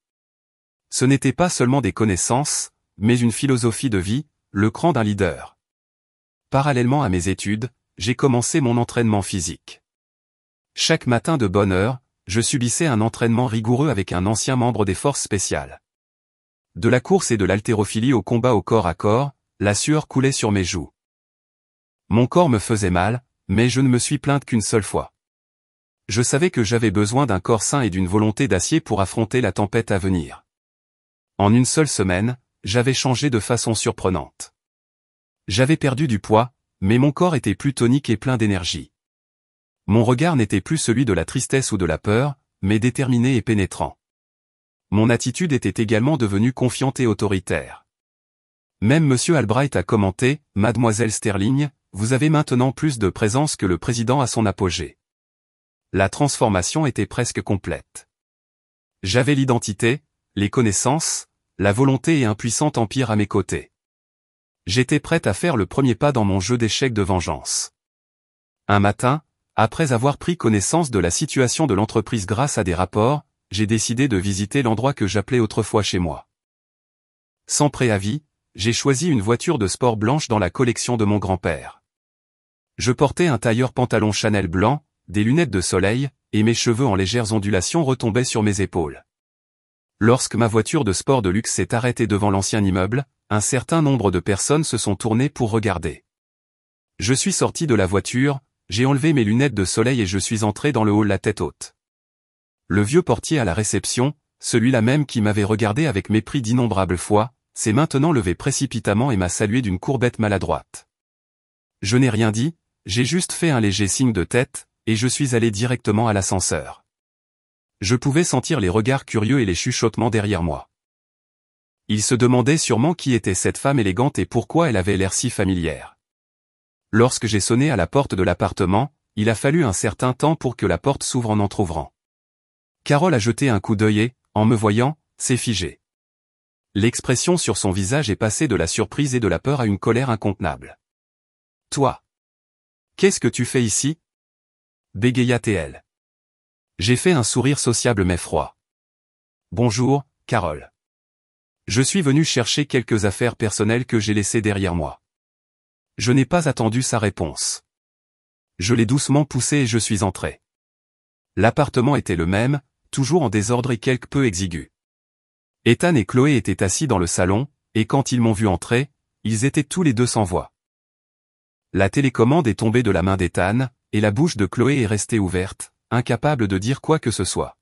Ce n'était pas seulement des connaissances, mais une philosophie de vie, le cran d'un leader. Parallèlement à mes études, j'ai commencé mon entraînement physique. Chaque matin de bonne heure, je subissais un entraînement rigoureux avec un ancien membre des forces spéciales. De la course et de l'haltérophilie au combat au corps à corps, la sueur coulait sur mes joues. Mon corps me faisait mal, mais je ne me suis plainte qu'une seule fois. Je savais que j'avais besoin d'un corps sain et d'une volonté d'acier pour affronter la tempête à venir. En une seule semaine, j'avais changé de façon surprenante. J'avais perdu du poids, mais mon corps était plus tonique et plein d'énergie. Mon regard n'était plus celui de la tristesse ou de la peur, mais déterminé et pénétrant. Mon attitude était également devenue confiante et autoritaire. Même M. Albright a commenté, « Mademoiselle Sterling, vous avez maintenant plus de présence que le président à son apogée. » La transformation était presque complète. J'avais l'identité, les connaissances, la volonté et un puissant empire à mes côtés. J'étais prête à faire le premier pas dans mon jeu d'échecs de vengeance. Un matin, après avoir pris connaissance de la situation de l'entreprise grâce à des rapports, j'ai décidé de visiter l'endroit que j'appelais autrefois chez moi. Sans préavis, j'ai choisi une voiture de sport blanche dans la collection de mon grand-père. Je portais un tailleur pantalon Chanel blanc, des lunettes de soleil, et mes cheveux en légères ondulations retombaient sur mes épaules. Lorsque ma voiture de sport de luxe s'est arrêtée devant l'ancien immeuble, un certain nombre de personnes se sont tournées pour regarder. Je suis sorti de la voiture, j'ai enlevé mes lunettes de soleil et je suis entré dans le hall la tête haute. Le vieux portier à la réception, celui-là même qui m'avait regardé avec mépris d'innombrables fois, s'est maintenant levé précipitamment et m'a salué d'une courbette maladroite. Je n'ai rien dit, j'ai juste fait un léger signe de tête, et je suis allé directement à l'ascenseur. Je pouvais sentir les regards curieux et les chuchotements derrière moi. Ils se demandaient sûrement qui était cette femme élégante et pourquoi elle avait l'air si familière. Lorsque j'ai sonné à la porte de l'appartement, il a fallu un certain temps pour que la porte s'ouvre en entr'ouvrant. Carole a jeté un coup d'œil et, en me voyant, s'est figée. L'expression sur son visage est passée de la surprise et de la peur à une colère incontenable. « Toi! Qu'est-ce que tu fais ici ?» bégaya-t-elle. J'ai fait un sourire sociable mais froid. « Bonjour, Carole. Je suis venu chercher quelques affaires personnelles que j'ai laissées derrière moi. » Je n'ai pas attendu sa réponse. Je l'ai doucement poussée et je suis entré. L'appartement était le même, toujours en désordre et quelque peu exigu. Ethan et Chloé étaient assis dans le salon, et quand ils m'ont vu entrer, ils étaient tous les deux sans voix. La télécommande est tombée de la main d'Ethan, et la bouche de Chloé est restée ouverte, incapable de dire quoi que ce soit.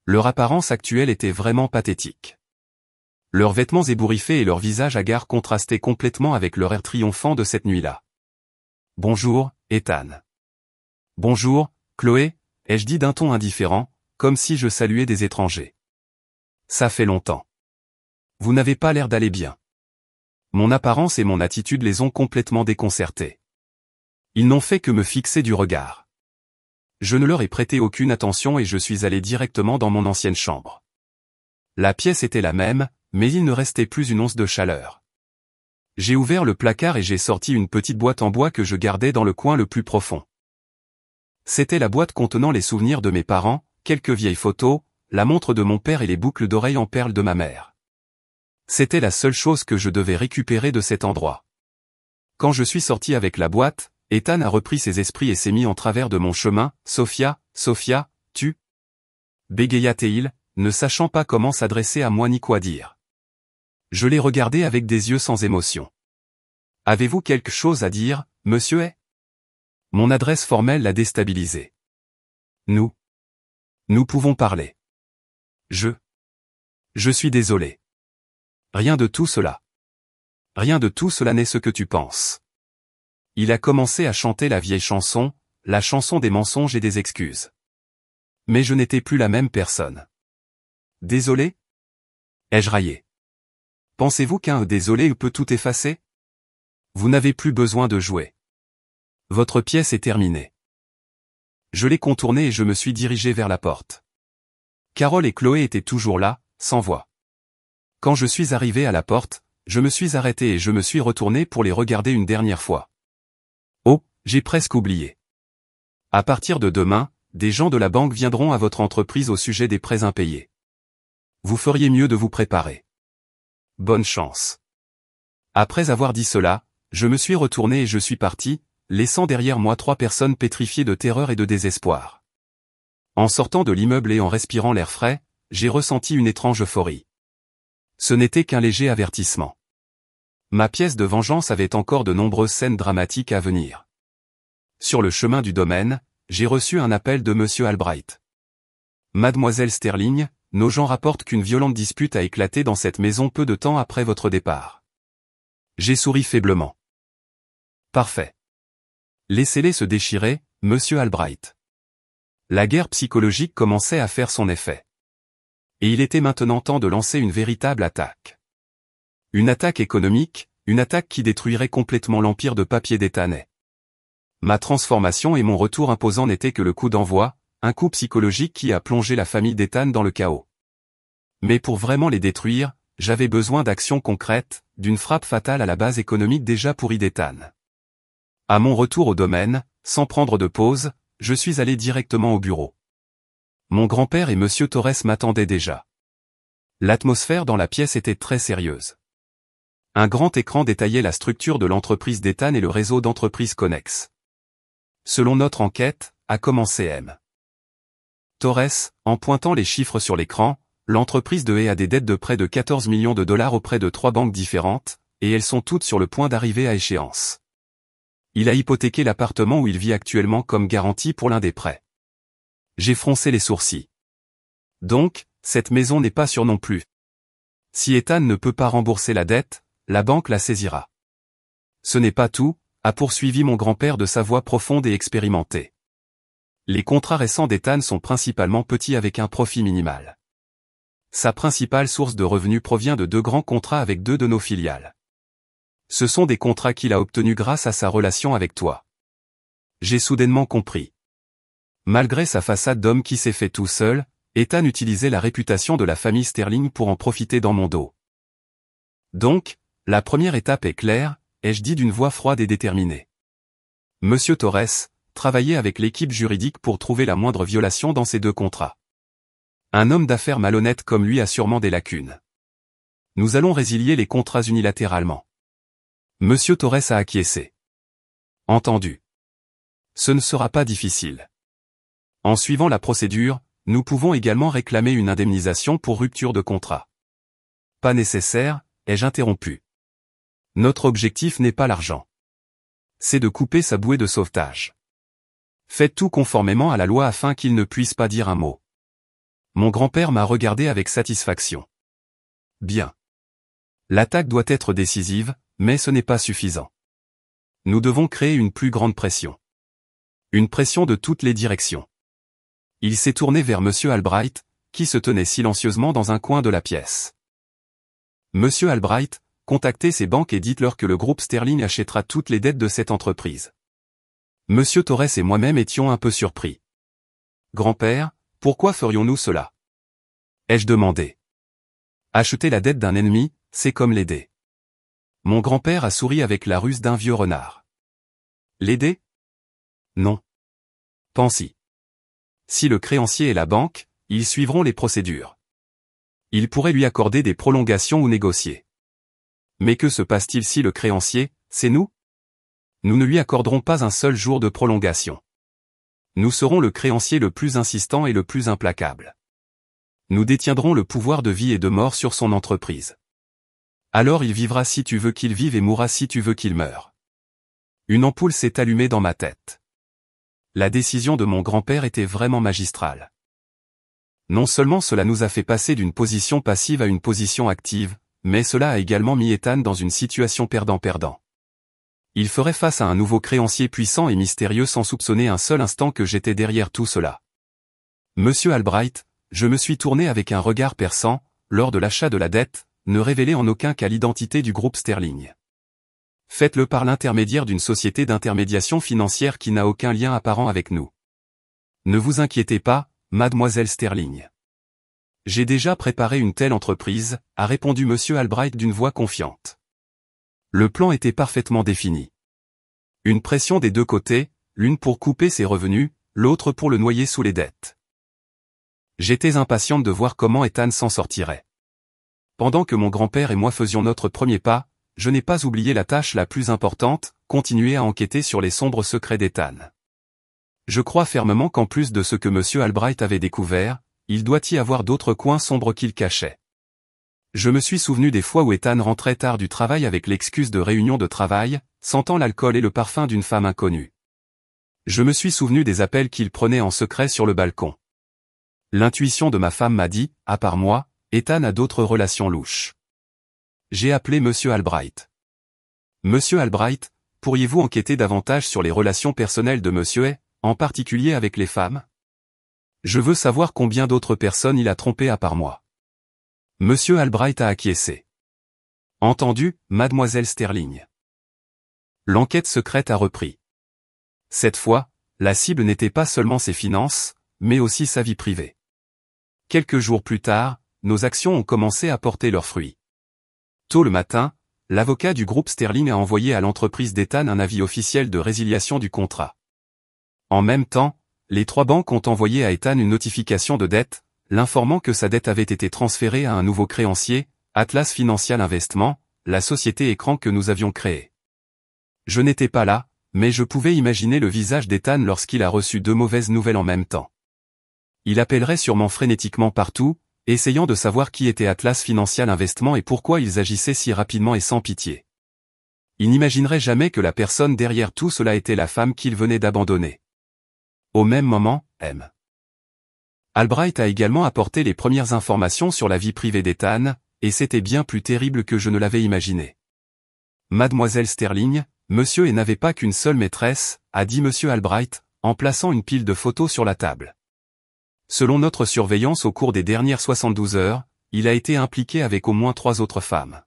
Leur apparence actuelle était vraiment pathétique. Leurs vêtements ébouriffés et leurs visages hagards contrastaient complètement avec leur air triomphant de cette nuit-là. « Bonjour, Ethan. »« Bonjour, Chloé », ai-je dit d'un ton indifférent, comme si je saluais des étrangers. « Ça fait longtemps. Vous n'avez pas l'air d'aller bien. » Mon apparence et mon attitude les ont complètement déconcertés. Ils n'ont fait que me fixer du regard. Je ne leur ai prêté aucune attention et je suis allé directement dans mon ancienne chambre. La pièce était la même, mais il ne restait plus une once de chaleur. J'ai ouvert le placard et j'ai sorti une petite boîte en bois que je gardais dans le coin le plus profond. C'était la boîte contenant les souvenirs de mes parents, quelques vieilles photos, la montre de mon père et les boucles d'oreilles en perles de ma mère. C'était la seule chose que je devais récupérer de cet endroit. Quand je suis sorti avec la boîte, Ethan a repris ses esprits et s'est mis en travers de mon chemin. « Sophia, Sophia, tu » bégaya-t-il, ne sachant pas comment s'adresser à moi ni quoi dire. Je l'ai regardé avec des yeux sans émotion. « Avez-vous quelque chose à dire, monsieur est ?» Mon adresse formelle l'a déstabilisé. « Nous pouvons parler. » Je suis désolé. Rien de tout cela. Rien de tout cela n'est ce que tu penses. Il a commencé à chanter la vieille chanson, la chanson des mensonges et des excuses. Mais je n'étais plus la même personne. Désolé? Ai-je raillé? Pensez-vous qu'un désolé peut tout effacer? Vous n'avez plus besoin de jouer. Votre pièce est terminée. Je l'ai contournée et je me suis dirigé vers la porte. Carole et Chloé étaient toujours là, sans voix. Quand je suis arrivé à la porte, je me suis arrêté et je me suis retourné pour les regarder une dernière fois. Oh, j'ai presque oublié. À partir de demain, des gens de la banque viendront à votre entreprise au sujet des prêts impayés. Vous feriez mieux de vous préparer. Bonne chance. Après avoir dit cela, je me suis retourné et je suis parti, laissant derrière moi 3 personnes pétrifiées de terreur et de désespoir. En sortant de l'immeuble et en respirant l'air frais, j'ai ressenti une étrange euphorie. Ce n'était qu'un léger avertissement. Ma pièce de vengeance avait encore de nombreuses scènes dramatiques à venir. Sur le chemin du domaine, j'ai reçu un appel de Monsieur Albright. Mademoiselle Sterling, nos gens rapportent qu'une violente dispute a éclaté dans cette maison peu de temps après votre départ. J'ai souri faiblement. Parfait. Laissez-les se déchirer, Monsieur Albright. La guerre psychologique commençait à faire son effet. Et il était maintenant temps de lancer une véritable attaque. Une attaque économique, une attaque qui détruirait complètement l'empire de papier d'Ethan. Ma transformation et mon retour imposant n'étaient que le coup d'envoi, un coup psychologique qui a plongé la famille d'Ethan dans le chaos. Mais pour vraiment les détruire, j'avais besoin d'actions concrètes, d'une frappe fatale à la base économique déjà pourrie d'Ethan. À mon retour au domaine, sans prendre de pause, je suis allé directement au bureau. Mon grand-père et Monsieur Torres m'attendaient déjà. L'atmosphère dans la pièce était très sérieuse. Un grand écran détaillait la structure de l'entreprise d'Ethan et le réseau d'entreprises connexes. Selon notre enquête, a commencé M. Torres, en pointant les chiffres sur l'écran, l'entreprise de Haye a des dettes de près de 14 millions de dollars auprès de 3 banques différentes, et elles sont toutes sur le point d'arriver à échéance. Il a hypothéqué l'appartement où il vit actuellement comme garantie pour l'un des prêts. J'ai froncé les sourcils. Donc, cette maison n'est pas sûre non plus. Si Ethan ne peut pas rembourser la dette, la banque la saisira. Ce n'est pas tout, a poursuivi mon grand-père de sa voix profonde et expérimentée. Les contrats récents d'Ethan sont principalement petits avec un profit minimal. Sa principale source de revenus provient de 2 grands contrats avec 2 de nos filiales. Ce sont des contrats qu'il a obtenus grâce à sa relation avec toi. J'ai soudainement compris. Malgré sa façade d'homme qui s'est fait tout seul, Ethan utilisait la réputation de la famille Sterling pour en profiter dans mon dos. Donc, la première étape est claire, ai-je dit d'une voix froide et déterminée. Monsieur Torres, travaillez avec l'équipe juridique pour trouver la moindre violation dans ces 2 contrats. Un homme d'affaires malhonnête comme lui a sûrement des lacunes. Nous allons résilier les contrats unilatéralement. Monsieur Torres a acquiescé. Entendu. Ce ne sera pas difficile. En suivant la procédure, nous pouvons également réclamer une indemnisation pour rupture de contrat. Pas nécessaire, ai-je interrompu. Notre objectif n'est pas l'argent. C'est de couper sa bouée de sauvetage. Faites tout conformément à la loi afin qu'il ne puisse pas dire un mot. Mon grand-père m'a regardé avec satisfaction. Bien. L'attaque doit être décisive, mais ce n'est pas suffisant. Nous devons créer une plus grande pression. Une pression de toutes les directions. Il s'est tourné vers Monsieur Albright, qui se tenait silencieusement dans un coin de la pièce. Monsieur Albright, contactez ces banques et dites-leur que le groupe Sterling achètera toutes les dettes de cette entreprise. Monsieur Torres et moi-même étions un peu surpris. Grand-père, pourquoi ferions-nous cela? Ai-je demandé. Acheter la dette d'un ennemi, c'est comme l'aider. Mon grand-père a souri avec la ruse d'un vieux renard. L'aider? Non. Pense-y. Si le créancier est la banque, ils suivront les procédures. Ils pourraient lui accorder des prolongations ou négocier. Mais que se passe-t-il si le créancier, c'est nous? Nous ne lui accorderons pas un seul jour de prolongation. Nous serons le créancier le plus insistant et le plus implacable. Nous détiendrons le pouvoir de vie et de mort sur son entreprise. Alors il vivra si tu veux qu'il vive et mourra si tu veux qu'il meure. Une ampoule s'est allumée dans ma tête. La décision de mon grand-père était vraiment magistrale. Non seulement cela nous a fait passer d'une position passive à une position active, mais cela a également mis Ethan dans une situation perdant-perdant. Il ferait face à un nouveau créancier puissant et mystérieux sans soupçonner un seul instant que j'étais derrière tout cela. Monsieur Albright, je me suis tourné avec un regard perçant, lors de l'achat de la dette, ne révélez en aucun cas l'identité du groupe Sterling. Faites-le par l'intermédiaire d'une société d'intermédiation financière qui n'a aucun lien apparent avec nous. Ne vous inquiétez pas, mademoiselle Sterling. J'ai déjà préparé une telle entreprise, a répondu monsieur Albright d'une voix confiante. Le plan était parfaitement défini. Une pression des deux côtés, l'une pour couper ses revenus, l'autre pour le noyer sous les dettes. J'étais impatiente de voir comment Ethan s'en sortirait. Pendant que mon grand-père et moi faisions notre premier pas, je n'ai pas oublié la tâche la plus importante, continuer à enquêter sur les sombres secrets d'Ethan. Je crois fermement qu'en plus de ce que monsieur Albright avait découvert, il doit y avoir d'autres coins sombres qu'il cachait. Je me suis souvenu des fois où Ethan rentrait tard du travail avec l'excuse de réunion de travail, sentant l'alcool et le parfum d'une femme inconnue. Je me suis souvenu des appels qu'il prenait en secret sur le balcon. L'intuition de ma femme m'a dit, à part moi, Ethan a d'autres relations louches. J'ai appelé monsieur Albright. Monsieur Albright, pourriez-vous enquêter davantage sur les relations personnelles de monsieur A, en particulier avec les femmes? Je veux savoir combien d'autres personnes il a trompées à part moi. Monsieur Albright a acquiescé. Entendu, mademoiselle Sterling. L'enquête secrète a repris. Cette fois, la cible n'était pas seulement ses finances, mais aussi sa vie privée. Quelques jours plus tard, nos actions ont commencé à porter leurs fruits. Tôt le matin, l'avocat du groupe Sterling a envoyé à l'entreprise d'Ethan un avis officiel de résiliation du contrat. En même temps, les 3 banques ont envoyé à Ethan une notification de dette, l'informant que sa dette avait été transférée à un nouveau créancier, Atlas Financial Investment, la société écran que nous avions créée. Je n'étais pas là, mais je pouvais imaginer le visage d'Ethan lorsqu'il a reçu 2 mauvaises nouvelles en même temps. Il appellerait sûrement frénétiquement partout, essayant de savoir qui était Atlas Financial Investment et pourquoi ils agissaient si rapidement et sans pitié. Il n'imaginerait jamais que la personne derrière tout cela était la femme qu'il venait d'abandonner. Au même moment, M. Albright a également apporté les premières informations sur la vie privée d'Ethan, et c'était bien plus terrible que je ne l'avais imaginé. Mademoiselle Sterling, monsieur et n'avait pas qu'une seule maîtresse, a dit monsieur Albright, en plaçant une pile de photos sur la table. Selon notre surveillance au cours des dernières 72 heures, il a été impliqué avec au moins 3 autres femmes.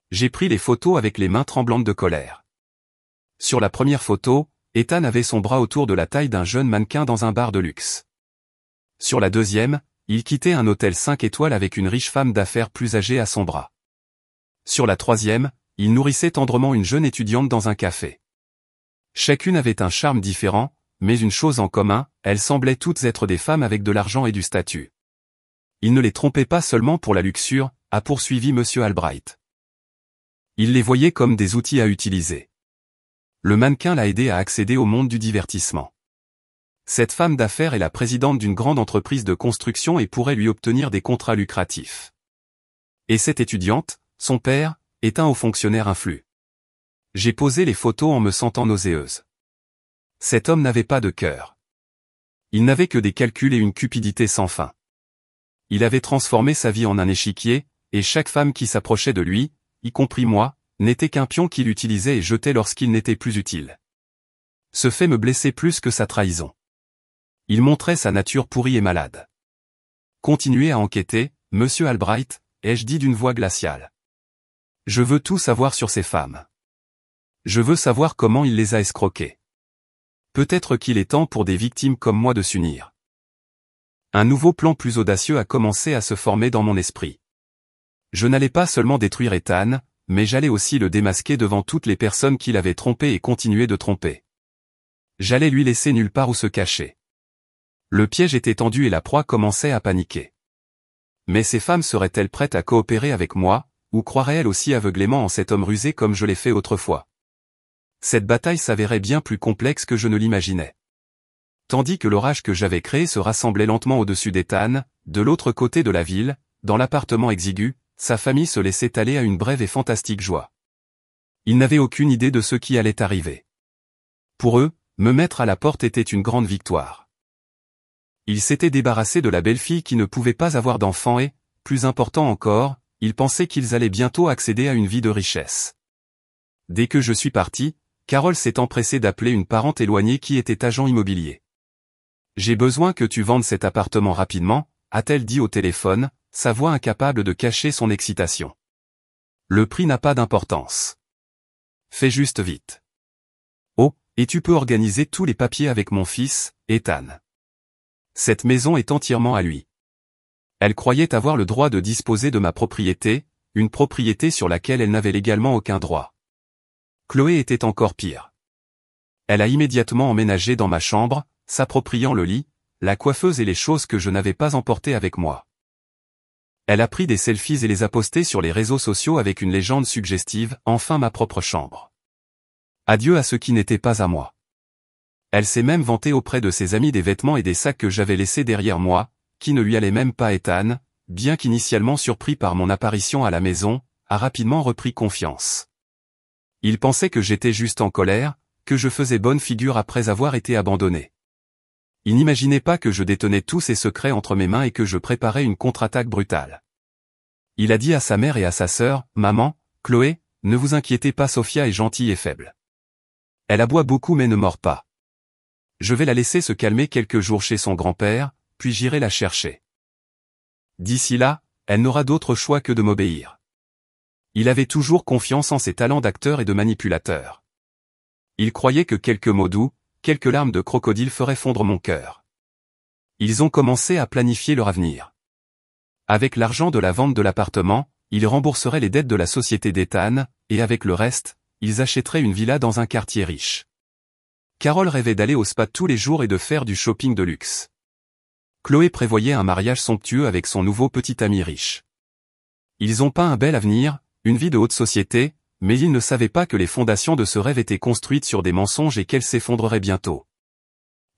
J'ai pris les photos avec les mains tremblantes de colère. Sur la première photo, Ethan avait son bras autour de la taille d'un jeune mannequin dans un bar de luxe. Sur la deuxième, il quittait un hôtel 5 étoiles avec une riche femme d'affaires plus âgée à son bras. Sur la troisième, il nourrissait tendrement une jeune étudiante dans un café. Chacune avait un charme différent, mais une chose en commun, elles semblaient toutes être des femmes avec de l'argent et du statut. Il ne les trompait pas seulement pour la luxure, a poursuivi monsieur Albright. Il les voyait comme des outils à utiliser. Le mannequin l'a aidé à accéder au monde du divertissement. Cette femme d'affaires est la présidente d'une grande entreprise de construction et pourrait lui obtenir des contrats lucratifs. Et cette étudiante, son père, est un haut fonctionnaire influent. J'ai posé les photos en me sentant nauséeuse. Cet homme n'avait pas de cœur. Il n'avait que des calculs et une cupidité sans fin. Il avait transformé sa vie en un échiquier, et chaque femme qui s'approchait de lui, y compris moi, n'était qu'un pion qu'il utilisait et jetait lorsqu'il n'était plus utile. Ce fait me blessait plus que sa trahison. Il montrait sa nature pourrie et malade. Continuez à enquêter, monsieur Albright, ai-je dit d'une voix glaciale. Je veux tout savoir sur ces femmes. Je veux savoir comment il les a escroquées. Peut-être qu'il est temps pour des victimes comme moi de s'unir. Un nouveau plan plus audacieux a commencé à se former dans mon esprit. Je n'allais pas seulement détruire Ethan, mais j'allais aussi le démasquer devant toutes les personnes qu'il avait trompées et continué de tromper. J'allais lui laisser nulle part où se cacher. Le piège était tendu et la proie commençait à paniquer. Mais ces femmes seraient-elles prêtes à coopérer avec moi, ou croiraient-elles aussi aveuglément en cet homme rusé comme je l'ai fait autrefois? Cette bataille s'avérait bien plus complexe que je ne l'imaginais. Tandis que l'orage que j'avais créé se rassemblait lentement au-dessus d'Ethan, de l'autre côté de la ville, dans l'appartement exigu, sa famille se laissait aller à une brève et fantastique joie. Ils n'avaient aucune idée de ce qui allait arriver. Pour eux, me mettre à la porte était une grande victoire. Ils s'étaient débarrassés de la belle-fille qui ne pouvait pas avoir d'enfant et, plus important encore, ils pensaient qu'ils allaient bientôt accéder à une vie de richesse. Dès que je suis parti, Carole s'est empressée d'appeler une parente éloignée qui était agent immobilier. « J'ai besoin que tu vendes cet appartement rapidement », a-t-elle dit au téléphone, sa voix incapable de cacher son excitation. « Le prix n'a pas d'importance. Fais juste vite. Oh, et tu peux organiser tous les papiers avec mon fils, Ethan. Cette maison est entièrement à lui. » Elle croyait avoir le droit de disposer de ma propriété, une propriété sur laquelle elle n'avait légalement aucun droit. Chloé était encore pire. Elle a immédiatement emménagé dans ma chambre, s'appropriant le lit, la coiffeuse et les choses que je n'avais pas emportées avec moi. Elle a pris des selfies et les a postés sur les réseaux sociaux avec une légende suggestive, « Enfin ma propre chambre. Adieu à ce qui n'était pas à moi. » Elle s'est même vantée auprès de ses amis des vêtements et des sacs que j'avais laissés derrière moi, qui ne lui allaient même pas. Ethan, bien qu'initialement surpris par mon apparition à la maison, a rapidement repris confiance. Il pensait que j'étais juste en colère, que je faisais bonne figure après avoir été abandonné. Il n'imaginait pas que je détenais tous ses secrets entre mes mains et que je préparais une contre-attaque brutale. Il a dit à sa mère et à sa sœur, « Maman, Chloé, ne vous inquiétez pas, Sophia est gentille et faible. Elle aboie beaucoup mais ne mord pas. Je vais la laisser se calmer quelques jours chez son grand-père, puis j'irai la chercher. D'ici là, elle n'aura d'autre choix que de m'obéir. » Il avait toujours confiance en ses talents d'acteur et de manipulateur. Il croyait que quelques mots doux, quelques larmes de crocodile feraient fondre mon cœur. Ils ont commencé à planifier leur avenir. Avec l'argent de la vente de l'appartement, ils rembourseraient les dettes de la société d'Ethan, et avec le reste, ils achèteraient une villa dans un quartier riche. Carole rêvait d'aller au spa tous les jours et de faire du shopping de luxe. Chloé prévoyait un mariage somptueux avec son nouveau petit ami riche. Ils ont pas un bel avenir, une vie de haute société, mais ils ne savaient pas que les fondations de ce rêve étaient construites sur des mensonges et qu'elles s'effondreraient bientôt.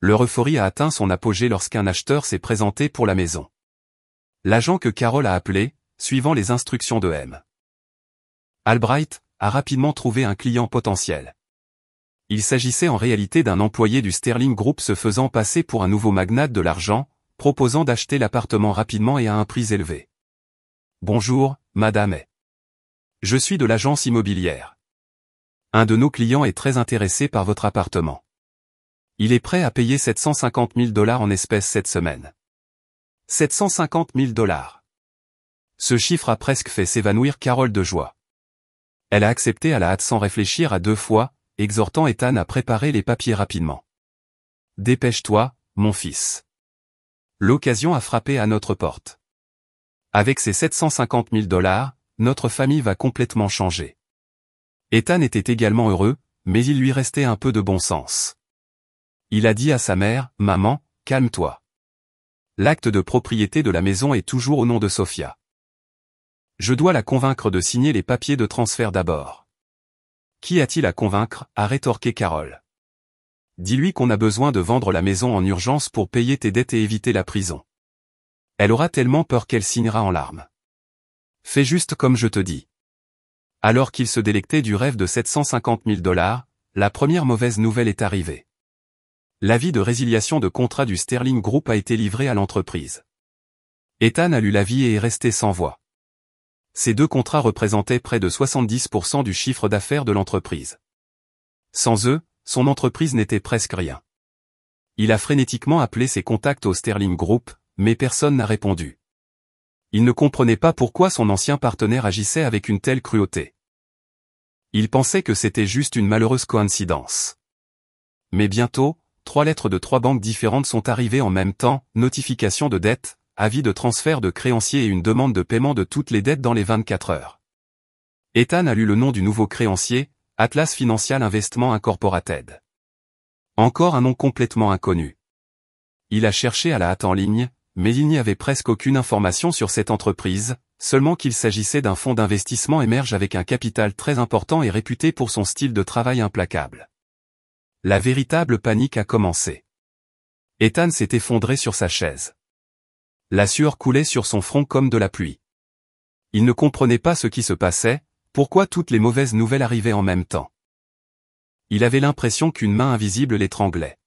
Leur euphorie a atteint son apogée lorsqu'un acheteur s'est présenté pour la maison. L'agent que Carole a appelé, suivant les instructions de M. Albright, a rapidement trouvé un client potentiel. Il s'agissait en réalité d'un employé du Sterling Group se faisant passer pour un nouveau magnate de l'argent, proposant d'acheter l'appartement rapidement et à un prix élevé. « Bonjour, madame. Je suis de l'agence immobilière. Un de nos clients est très intéressé par votre appartement. Il est prêt à payer 750 000 $ en espèces cette semaine. 750 000 $. Ce chiffre a presque fait s'évanouir Carole de joie. Elle a accepté à la hâte sans réfléchir à deux fois, exhortant Ethan à préparer les papiers rapidement. « Dépêche-toi, mon fils. L'occasion a frappé à notre porte. Avec ces 750 000 $, notre famille va complètement changer. » Ethan était également heureux, mais il lui restait un peu de bon sens. Il a dit à sa mère, « Maman, calme-toi. L'acte de propriété de la maison est toujours au nom de Sophia. Je dois la convaincre de signer les papiers de transfert d'abord. » « Qui a-t-il à convaincre ?» a rétorqué Carole. « Dis-lui qu'on a besoin de vendre la maison en urgence pour payer tes dettes et éviter la prison. Elle aura tellement peur qu'elle signera en larmes. Fais juste comme je te dis. » Alors qu'il se délectait du rêve de 750 000 $, la première mauvaise nouvelle est arrivée. L'avis de résiliation de contrat du Sterling Group a été livré à l'entreprise. Ethan a lu l'avis et est resté sans voix. Ces deux contrats représentaient près de 70% du chiffre d'affaires de l'entreprise. Sans eux, son entreprise n'était presque rien. Il a frénétiquement appelé ses contacts au Sterling Group, mais personne n'a répondu. Il ne comprenait pas pourquoi son ancien partenaire agissait avec une telle cruauté. Il pensait que c'était juste une malheureuse coïncidence. Mais bientôt, 3 lettres de 3 banques différentes sont arrivées en même temps, notification de dette, avis de transfert de créanciers et une demande de paiement de toutes les dettes dans les 24 heures. Ethan a lu le nom du nouveau créancier, Atlas Financial Investment Incorporated. Encore un nom complètement inconnu. Il a cherché à la hâte en ligne, mais il n'y avait presque aucune information sur cette entreprise, seulement qu'il s'agissait d'un fonds d'investissement émerge avec un capital très important et réputé pour son style de travail implacable. La véritable panique a commencé. Ethan s'est effondré sur sa chaise. La sueur coulait sur son front comme de la pluie. Il ne comprenait pas ce qui se passait, pourquoi toutes les mauvaises nouvelles arrivaient en même temps. Il avait l'impression qu'une main invisible l'étranglait.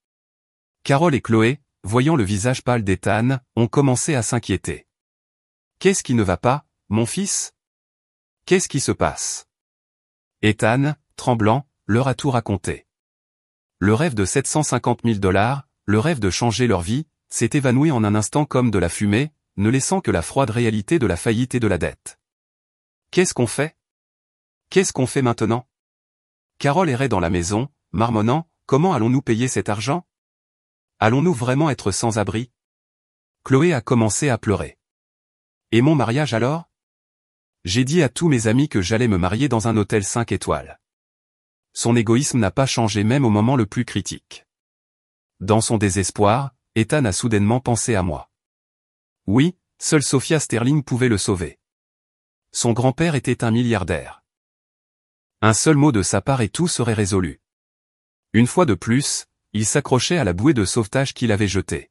Carole et Chloé, voyant le visage pâle d'Ethan, ont commencé à s'inquiéter. « Qu'est-ce qui ne va pas, mon fils ?» Qu'est-ce qui se passe? Ethan, tremblant, leur a tout raconté. Le rêve de 750 000 $, le rêve de changer leur vie, s'est évanoui en un instant comme de la fumée, ne laissant que la froide réalité de la faillite et de la dette. Qu'est-ce qu'on fait? Qu'est-ce qu'on fait maintenant? Carole errait dans la maison, marmonnant, comment allons-nous payer cet argent? Allons-nous vraiment être sans abri? Chloé a commencé à pleurer. Et mon mariage alors? J'ai dit à tous mes amis que j'allais me marier dans un hôtel 5 étoiles. Son égoïsme n'a pas changé même au moment le plus critique. Dans son désespoir, Ethan a soudainement pensé à moi. Oui, seule Sophia Sterling pouvait le sauver. Son grand-père était un milliardaire. Un seul mot de sa part et tout serait résolu. Une fois de plus, il s'accrochait à la bouée de sauvetage qu'il avait jetée.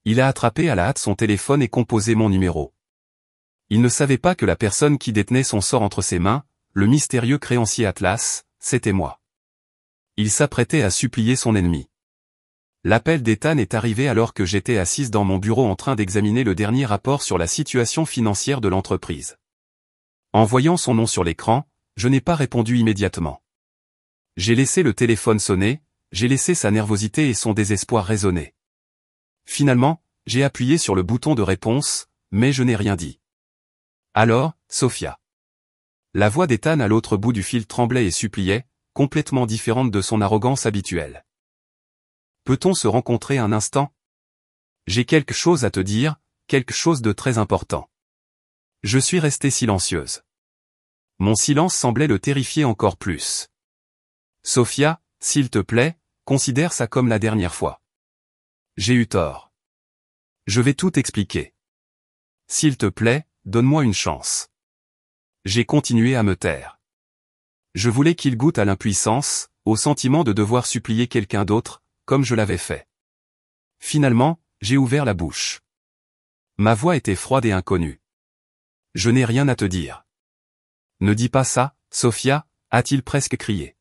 Il a attrapé à la hâte son téléphone et composé mon numéro. Il ne savait pas que la personne qui détenait son sort entre ses mains, le mystérieux créancier Atlas, c'était moi. Il s'apprêtait à supplier son ennemi. L'appel d'Ethan est arrivé alors que j'étais assise dans mon bureau en train d'examiner le dernier rapport sur la situation financière de l'entreprise. En voyant son nom sur l'écran, je n'ai pas répondu immédiatement. J'ai laissé le téléphone sonner, j'ai laissé sa nervosité et son désespoir résonner. Finalement, j'ai appuyé sur le bouton de réponse, mais je n'ai rien dit. Alors, Sophia. La voix d'Ethan à l'autre bout du fil tremblait et suppliait, complètement différente de son arrogance habituelle. Peut-on se rencontrer un instant? J'ai quelque chose à te dire, quelque chose de très important. Je suis restée silencieuse. Mon silence semblait le terrifier encore plus. Sophia, s'il te plaît, considère ça comme la dernière fois. J'ai eu tort. Je vais tout expliquer. S'il te plaît, donne-moi une chance. J'ai continué à me taire. Je voulais qu'il goûte à l'impuissance, au sentiment de devoir supplier quelqu'un d'autre, comme je l'avais fait. Finalement, j'ai ouvert la bouche. Ma voix était froide et inconnue. Je n'ai rien à te dire. Ne dis pas ça, Sophia, a-t-il presque crié.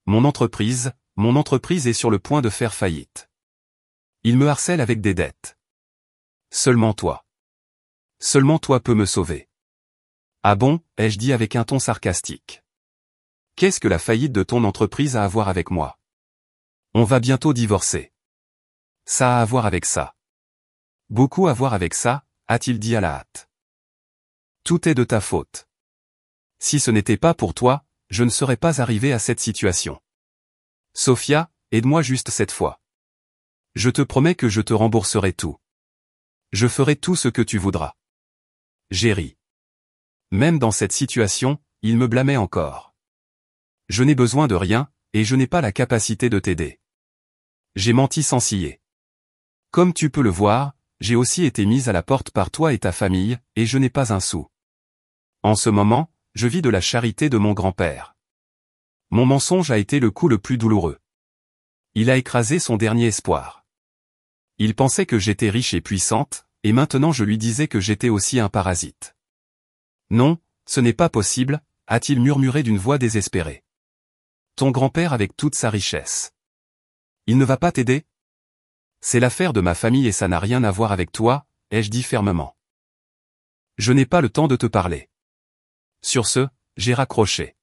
Mon entreprise est sur le point de faire faillite. Il me harcèle avec des dettes. Seulement toi peux me sauver. Ah bon, ai-je dit avec un ton sarcastique. Qu'est-ce que la faillite de ton entreprise a à voir avec moi? On va bientôt divorcer. Ça a à voir avec ça. Beaucoup à voir avec ça, a-t-il dit à la hâte. Tout est de ta faute. Si ce n'était pas pour toi, je ne serais pas arrivé à cette situation. Sophia, aide-moi juste cette fois. Je te promets que je te rembourserai tout. Je ferai tout ce que tu voudras. J'ai ri. Même dans cette situation, il me blâmait encore. Je n'ai besoin de rien, et je n'ai pas la capacité de t'aider. J'ai menti sans ciller. Comme tu peux le voir, j'ai aussi été mise à la porte par toi et ta famille, et je n'ai pas un sou. En ce moment, je vis de la charité de mon grand-père. Mon mensonge a été le coup le plus douloureux. Il a écrasé son dernier espoir. Il pensait que j'étais riche et puissante, et maintenant je lui disais que j'étais aussi un parasite. Non, ce n'est pas possible, a-t-il murmuré d'une voix désespérée. Ton grand-père avec toute sa richesse. Il ne va pas t'aider? C'est l'affaire de ma famille et ça n'a rien à voir avec toi, ai-je dit fermement. Je n'ai pas le temps de te parler. Sur ce, j'ai raccroché.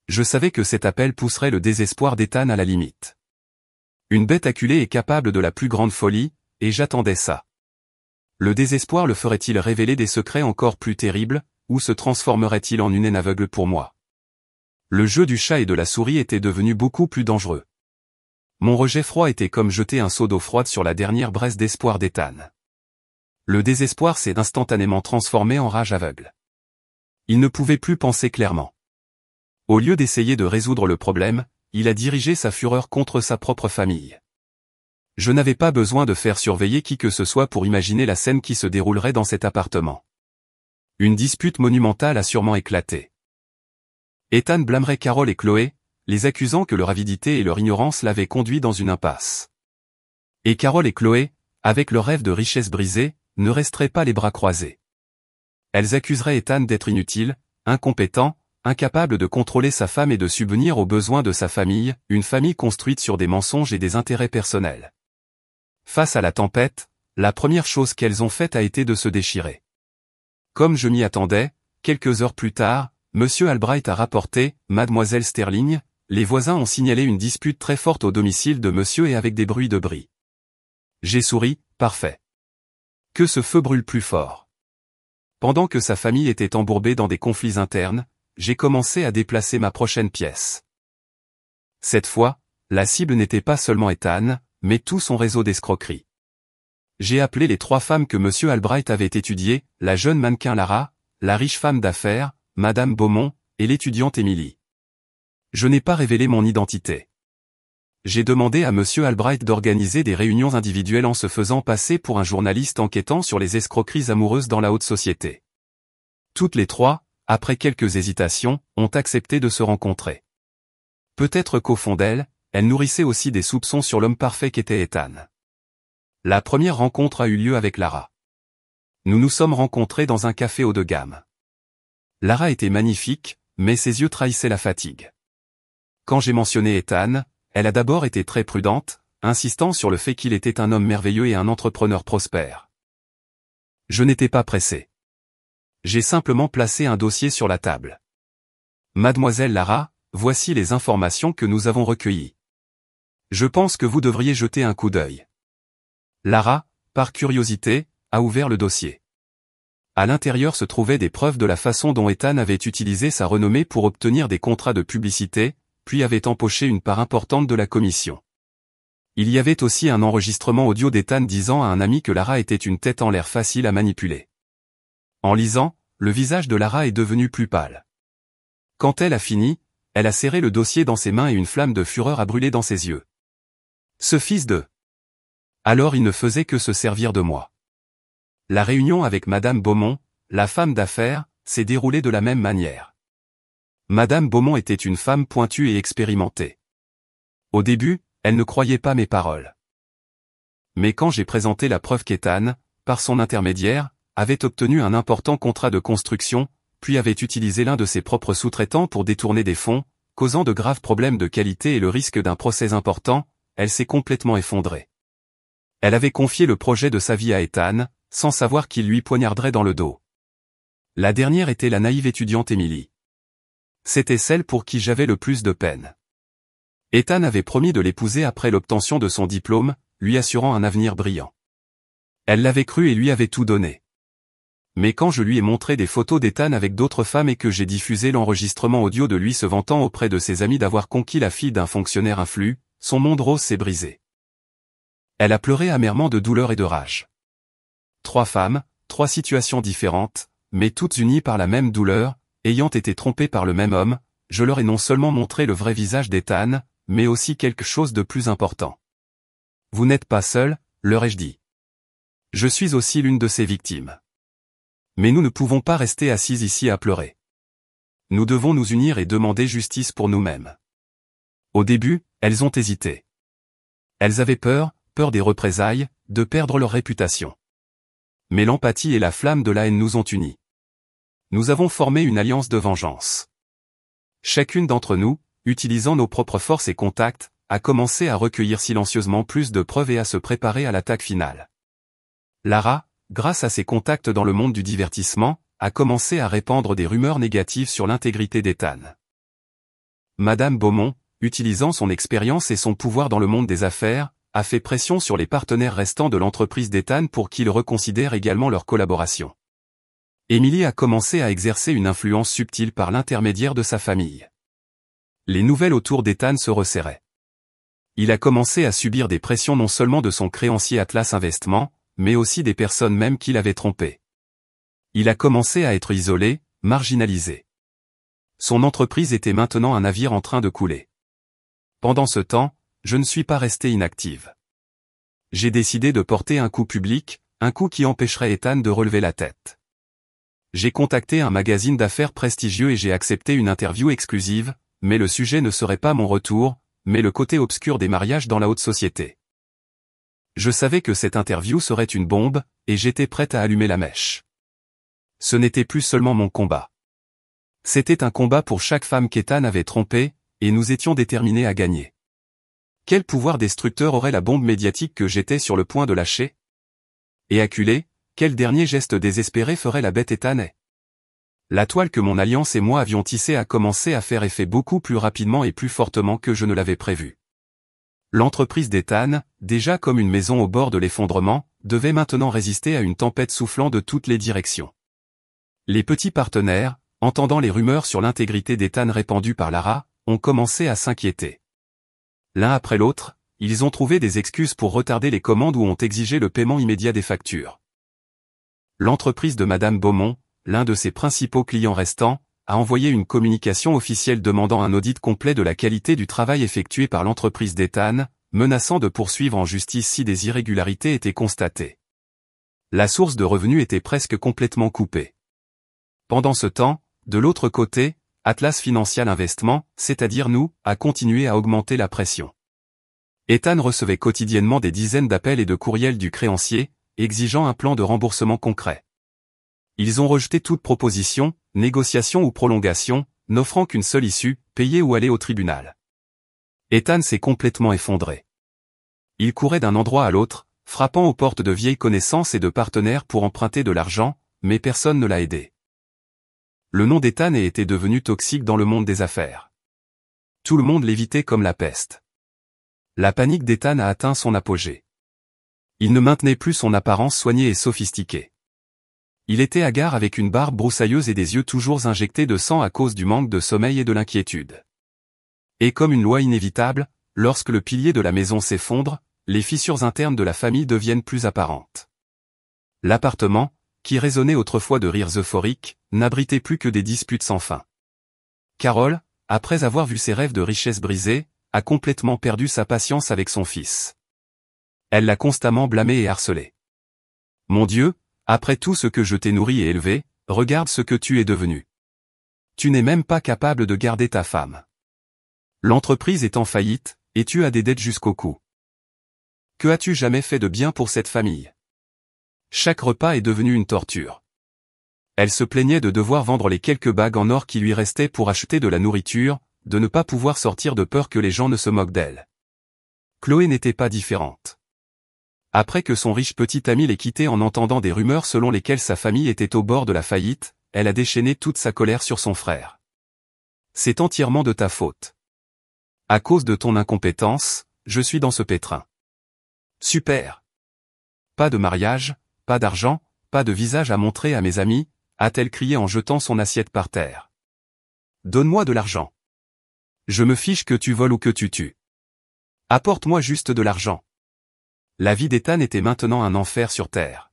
Je savais que cet appel pousserait le désespoir d'Ethan à la limite. Une bête acculée est capable de la plus grande folie, et j'attendais ça. Le désespoir le ferait-il révéler des secrets encore plus terribles, ou se transformerait-il en une haine aveugle pour moi? Le jeu du chat et de la souris était devenu beaucoup plus dangereux. Mon rejet froid était comme jeter un seau d'eau froide sur la dernière braise d'espoir d'Ethan. Le désespoir s'est instantanément transformé en rage aveugle. Il ne pouvait plus penser clairement. Au lieu d'essayer de résoudre le problème, il a dirigé sa fureur contre sa propre famille. Je n'avais pas besoin de faire surveiller qui que ce soit pour imaginer la scène qui se déroulerait dans cet appartement. Une dispute monumentale a sûrement éclaté. Ethan blâmerait Carole et Chloé, les accusant que leur avidité et leur ignorance l'avaient conduit dans une impasse. Et Carole et Chloé, avec leur rêve de richesse brisé, ne resteraient pas les bras croisés. Elles accuseraient Ethan d'être inutile, incompétent, incapable de contrôler sa femme et de subvenir aux besoins de sa famille, une famille construite sur des mensonges et des intérêts personnels. Face à la tempête, la première chose qu'elles ont faite a été de se déchirer. Comme je m'y attendais, quelques heures plus tard, Monsieur Albright a rapporté, Mademoiselle Sterling, les voisins ont signalé une dispute très forte au domicile de monsieur et avec des bruits de bris. J'ai souri, parfait. Que ce feu brûle plus fort. Pendant que sa famille était embourbée dans des conflits internes, j'ai commencé à déplacer ma prochaine pièce. Cette fois, la cible n'était pas seulement Ethan, mais tout son réseau d'escroquerie. J'ai appelé les 3 femmes que monsieur Albright avait étudiées, la jeune mannequin Lara, la riche femme d'affaires, Madame Beaumont, et l'étudiante Emily. Je n'ai pas révélé mon identité. J'ai demandé à monsieur Albright d'organiser des réunions individuelles en se faisant passer pour un journaliste enquêtant sur les escroqueries amoureuses dans la haute société. Toutes les 3, après quelques hésitations, ont accepté de se rencontrer. Peut-être qu'au fond d'elles, elles nourrissaient aussi des soupçons sur l'homme parfait qu'était Ethan. La première rencontre a eu lieu avec Lara. Nous nous sommes rencontrés dans un café haut de gamme. Lara était magnifique, mais ses yeux trahissaient la fatigue. Quand j'ai mentionné Ethan, elle a d'abord été très prudente, insistant sur le fait qu'il était un homme merveilleux et un entrepreneur prospère. Je n'étais pas pressé. J'ai simplement placé un dossier sur la table. Mademoiselle Lara, voici les informations que nous avons recueillies. Je pense que vous devriez jeter un coup d'œil. Lara, par curiosité, a ouvert le dossier. À l'intérieur se trouvaient des preuves de la façon dont Ethan avait utilisé sa renommée pour obtenir des contrats de publicité, puis avait empoché une part importante de la commission. Il y avait aussi un enregistrement audio d'Ethan disant à un ami que Lara était une tête en l'air facile à manipuler. En lisant, le visage de Lara est devenu plus pâle. Quand elle a fini, elle a serré le dossier dans ses mains et une flamme de fureur a brûlé dans ses yeux. Ce fils de... Alors il ne faisait que se servir de moi. La réunion avec Madame Beaumont, la femme d'affaires, s'est déroulée de la même manière. Madame Beaumont était une femme pointue et expérimentée. Au début, elle ne croyait pas mes paroles. Mais quand j'ai présenté la preuve qu'Ethan, par son intermédiaire, avait obtenu un important contrat de construction, puis avait utilisé l'un de ses propres sous-traitants pour détourner des fonds, causant de graves problèmes de qualité et le risque d'un procès important, elle s'est complètement effondrée. Elle avait confié le projet de sa vie à Ethan, sans savoir qu'il lui poignarderait dans le dos. La dernière était la naïve étudiante Emily. C'était celle pour qui j'avais le plus de peine. Ethan avait promis de l'épouser après l'obtention de son diplôme, lui assurant un avenir brillant. Elle l'avait cru et lui avait tout donné. Mais quand je lui ai montré des photos d'Ethan avec d'autres femmes et que j'ai diffusé l'enregistrement audio de lui se vantant auprès de ses amis d'avoir conquis la fille d'un fonctionnaire influent, son monde rose s'est brisé. Elle a pleuré amèrement de douleur et de rage. 3 femmes, 3 situations différentes, mais toutes unies par la même douleur, ayant été trompées par le même homme, je leur ai non seulement montré le vrai visage d'Ethan, mais aussi quelque chose de plus important. Vous n'êtes pas seul, leur ai-je dit. Je suis aussi l'une de ces victimes. Mais nous ne pouvons pas rester assises ici à pleurer. Nous devons nous unir et demander justice pour nous-mêmes. Au début, elles ont hésité. Elles avaient peur des représailles, de perdre leur réputation. Mais l'empathie et la flamme de la haine nous ont unis. Nous avons formé une alliance de vengeance. Chacune d'entre nous, utilisant nos propres forces et contacts, a commencé à recueillir silencieusement plus de preuves et à se préparer à l'attaque finale. Lara, grâce à ses contacts dans le monde du divertissement, a commencé à répandre des rumeurs négatives sur l'intégrité d'Ethan. Madame Beaumont, utilisant son expérience et son pouvoir dans le monde des affaires, a fait pression sur les partenaires restants de l'entreprise d'Ethan pour qu'ils reconsidèrent également leur collaboration. Emily a commencé à exercer une influence subtile par l'intermédiaire de sa famille. Les nouvelles autour d'Ethan se resserraient. Il a commencé à subir des pressions non seulement de son créancier Atlas Investment, mais aussi des personnes même qu'il avait trompées. Il a commencé à être isolé, marginalisé. Son entreprise était maintenant un navire en train de couler. Pendant ce temps, je ne suis pas resté inactive. J'ai décidé de porter un coup public, un coup qui empêcherait Ethan de relever la tête. J'ai contacté un magazine d'affaires prestigieux et j'ai accepté une interview exclusive, mais le sujet ne serait pas mon retour, mais le côté obscur des mariages dans la haute société. Je savais que cette interview serait une bombe, et j'étais prête à allumer la mèche. Ce n'était plus seulement mon combat. C'était un combat pour chaque femme qu'Ethan avait trompée, et nous étions déterminés à gagner. Quel pouvoir destructeur aurait la bombe médiatique que j'étais sur le point de lâcher? Et acculé, quel dernier geste désespéré ferait la bête Ethan? La toile que mon alliance et moi avions tissée a commencé à faire effet beaucoup plus rapidement et plus fortement que je ne l'avais prévu. L'entreprise d'Ethan, déjà comme une maison au bord de l'effondrement, devait maintenant résister à une tempête soufflant de toutes les directions. Les petits partenaires, entendant les rumeurs sur l'intégrité d'Ethan répandues par Lara, ont commencé à s'inquiéter. L'un après l'autre, ils ont trouvé des excuses pour retarder les commandes ou ont exigé le paiement immédiat des factures. L'entreprise de Madame Beaumont, l'un de ses principaux clients restants, a envoyé une communication officielle demandant un audit complet de la qualité du travail effectué par l'entreprise d'Ethan, menaçant de poursuivre en justice si des irrégularités étaient constatées. La source de revenus était presque complètement coupée. Pendant ce temps, de l'autre côté, Atlas Financial Investment, c'est-à-dire nous, a continué à augmenter la pression. Ethan recevait quotidiennement des dizaines d'appels et de courriels du créancier, exigeant un plan de remboursement concret. Ils ont rejeté toute proposition, négociation ou prolongation, n'offrant qu'une seule issue, payer ou aller au tribunal. Ethan s'est complètement effondré. Il courait d'un endroit à l'autre, frappant aux portes de vieilles connaissances et de partenaires pour emprunter de l'argent, mais personne ne l'a aidé. Le nom d'Ethan était devenu toxique dans le monde des affaires. Tout le monde l'évitait comme la peste. La panique d'Ethan a atteint son apogée. Il ne maintenait plus son apparence soignée et sophistiquée. Il était hagard avec une barbe broussailleuse et des yeux toujours injectés de sang à cause du manque de sommeil et de l'inquiétude. Et comme une loi inévitable, lorsque le pilier de la maison s'effondre, les fissures internes de la famille deviennent plus apparentes. L'appartement, qui résonnait autrefois de rires euphoriques, n'abritait plus que des disputes sans fin. Carole, après avoir vu ses rêves de richesse brisés, a complètement perdu sa patience avec son fils. Elle l'a constamment blâmé et harcelé. Mon Dieu, après tout ce que je t'ai nourri et élevé, regarde ce que tu es devenu. Tu n'es même pas capable de garder ta femme. L'entreprise est en faillite, et tu as des dettes jusqu'au cou. Que as-tu jamais fait de bien pour cette famille? Chaque repas est devenu une torture. Elle se plaignait de devoir vendre les quelques bagues en or qui lui restaient pour acheter de la nourriture, de ne pas pouvoir sortir de peur que les gens ne se moquent d'elle. Chloé n'était pas différente. Après que son riche petit ami l'ait quittée en entendant des rumeurs selon lesquelles sa famille était au bord de la faillite, elle a déchaîné toute sa colère sur son frère. C'est entièrement de ta faute. À cause de ton incompétence, je suis dans ce pétrin. Super. Pas de mariage, pas d'argent, pas de visage à montrer à mes amis, a-t-elle crié en jetant son assiette par terre. Donne-moi de l'argent. Je me fiche que tu voles ou que tu tues. Apporte-moi juste de l'argent. La vie d'Ethan était maintenant un enfer sur terre.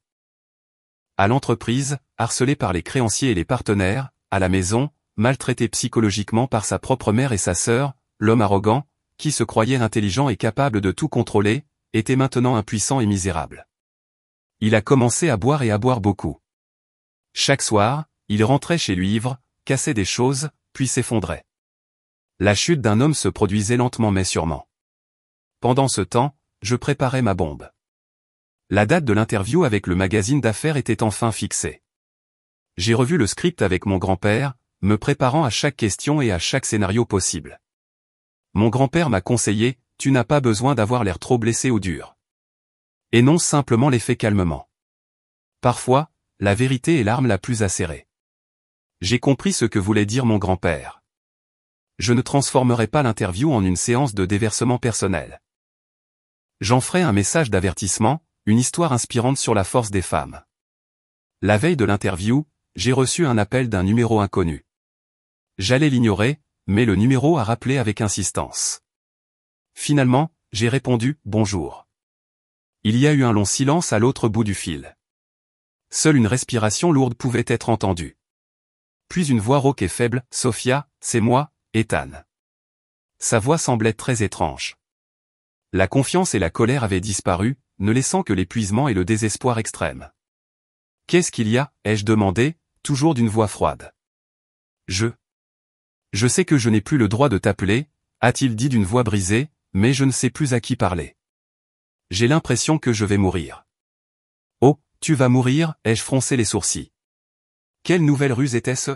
À l'entreprise, harcelé par les créanciers et les partenaires, à la maison, maltraité psychologiquement par sa propre mère et sa sœur, l'homme arrogant, qui se croyait intelligent et capable de tout contrôler, était maintenant impuissant et misérable. Il a commencé à boire et à boire beaucoup. Chaque soir, il rentrait chez lui ivre, cassait des choses, puis s'effondrait. La chute d'un homme se produisait lentement mais sûrement. Pendant ce temps, je préparais ma bombe. La date de l'interview avec le magazine d'affaires était enfin fixée. J'ai revu le script avec mon grand-père, me préparant à chaque question et à chaque scénario possible. Mon grand-père m'a conseillé, tu n'as pas besoin d'avoir l'air trop blessé ou dur. Énonce simplement les faits calmement. Parfois, la vérité est l'arme la plus acérée. J'ai compris ce que voulait dire mon grand-père. Je ne transformerai pas l'interview en une séance de déversement personnel. J'en ferai un message d'avertissement, une histoire inspirante sur la force des femmes. La veille de l'interview, j'ai reçu un appel d'un numéro inconnu. J'allais l'ignorer, mais le numéro a rappelé avec insistance. Finalement, j'ai répondu « Bonjour ». Il y a eu un long silence à l'autre bout du fil. Seule une respiration lourde pouvait être entendue. Puis une voix rauque et faible, « Sophia, c'est moi, Ethan ». Sa voix semblait très étrange. La confiance et la colère avaient disparu, ne laissant que l'épuisement et le désespoir extrême. « Qu'est-ce qu'il y a ?» ai-je demandé, toujours d'une voix froide. « Je sais que je n'ai plus le droit de t'appeler », a-t-il dit d'une voix brisée, mais je ne sais plus à qui parler. J'ai l'impression que je vais mourir. Oh, tu vas mourir, ai-je froncé les sourcils. Quelle nouvelle ruse était-ce?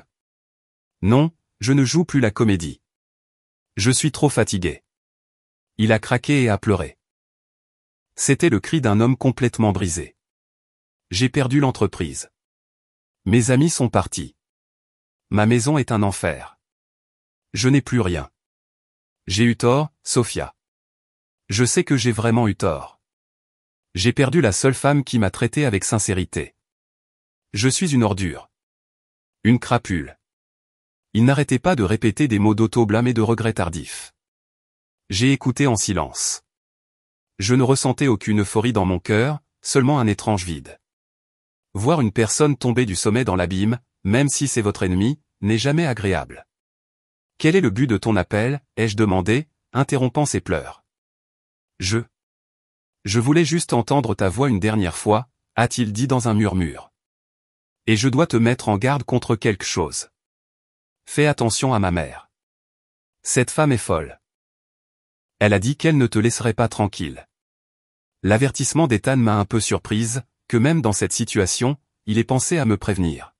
Non, je ne joue plus la comédie. Je suis trop fatigué. Il a craqué et a pleuré. C'était le cri d'un homme complètement brisé. J'ai perdu l'entreprise. Mes amis sont partis. ma maison est un enfer. Je n'ai plus rien. J'ai eu tort, Sophia. Je sais que j'ai vraiment eu tort. J'ai perdu la seule femme qui m'a traité avec sincérité. Je suis une ordure. Une crapule. Il n'arrêtait pas de répéter des mots d'auto-blâme et de regrets tardifs. J'ai écouté en silence. Je ne ressentais aucune euphorie dans mon cœur, seulement un étrange vide. Voir une personne tomber du sommet dans l'abîme, même si c'est votre ennemi, n'est jamais agréable. Quel est le but de ton appel, ai-je demandé, interrompant ses pleurs. Je voulais juste entendre ta voix une dernière fois, a-t-il dit dans un murmure. Et je dois te mettre en garde contre quelque chose. Fais attention à ma mère. Cette femme est folle. Elle a dit qu'elle ne te laisserait pas tranquille. L'avertissement d'Ethan m'a un peu surprise, que même dans cette situation, il ait pensé à me prévenir.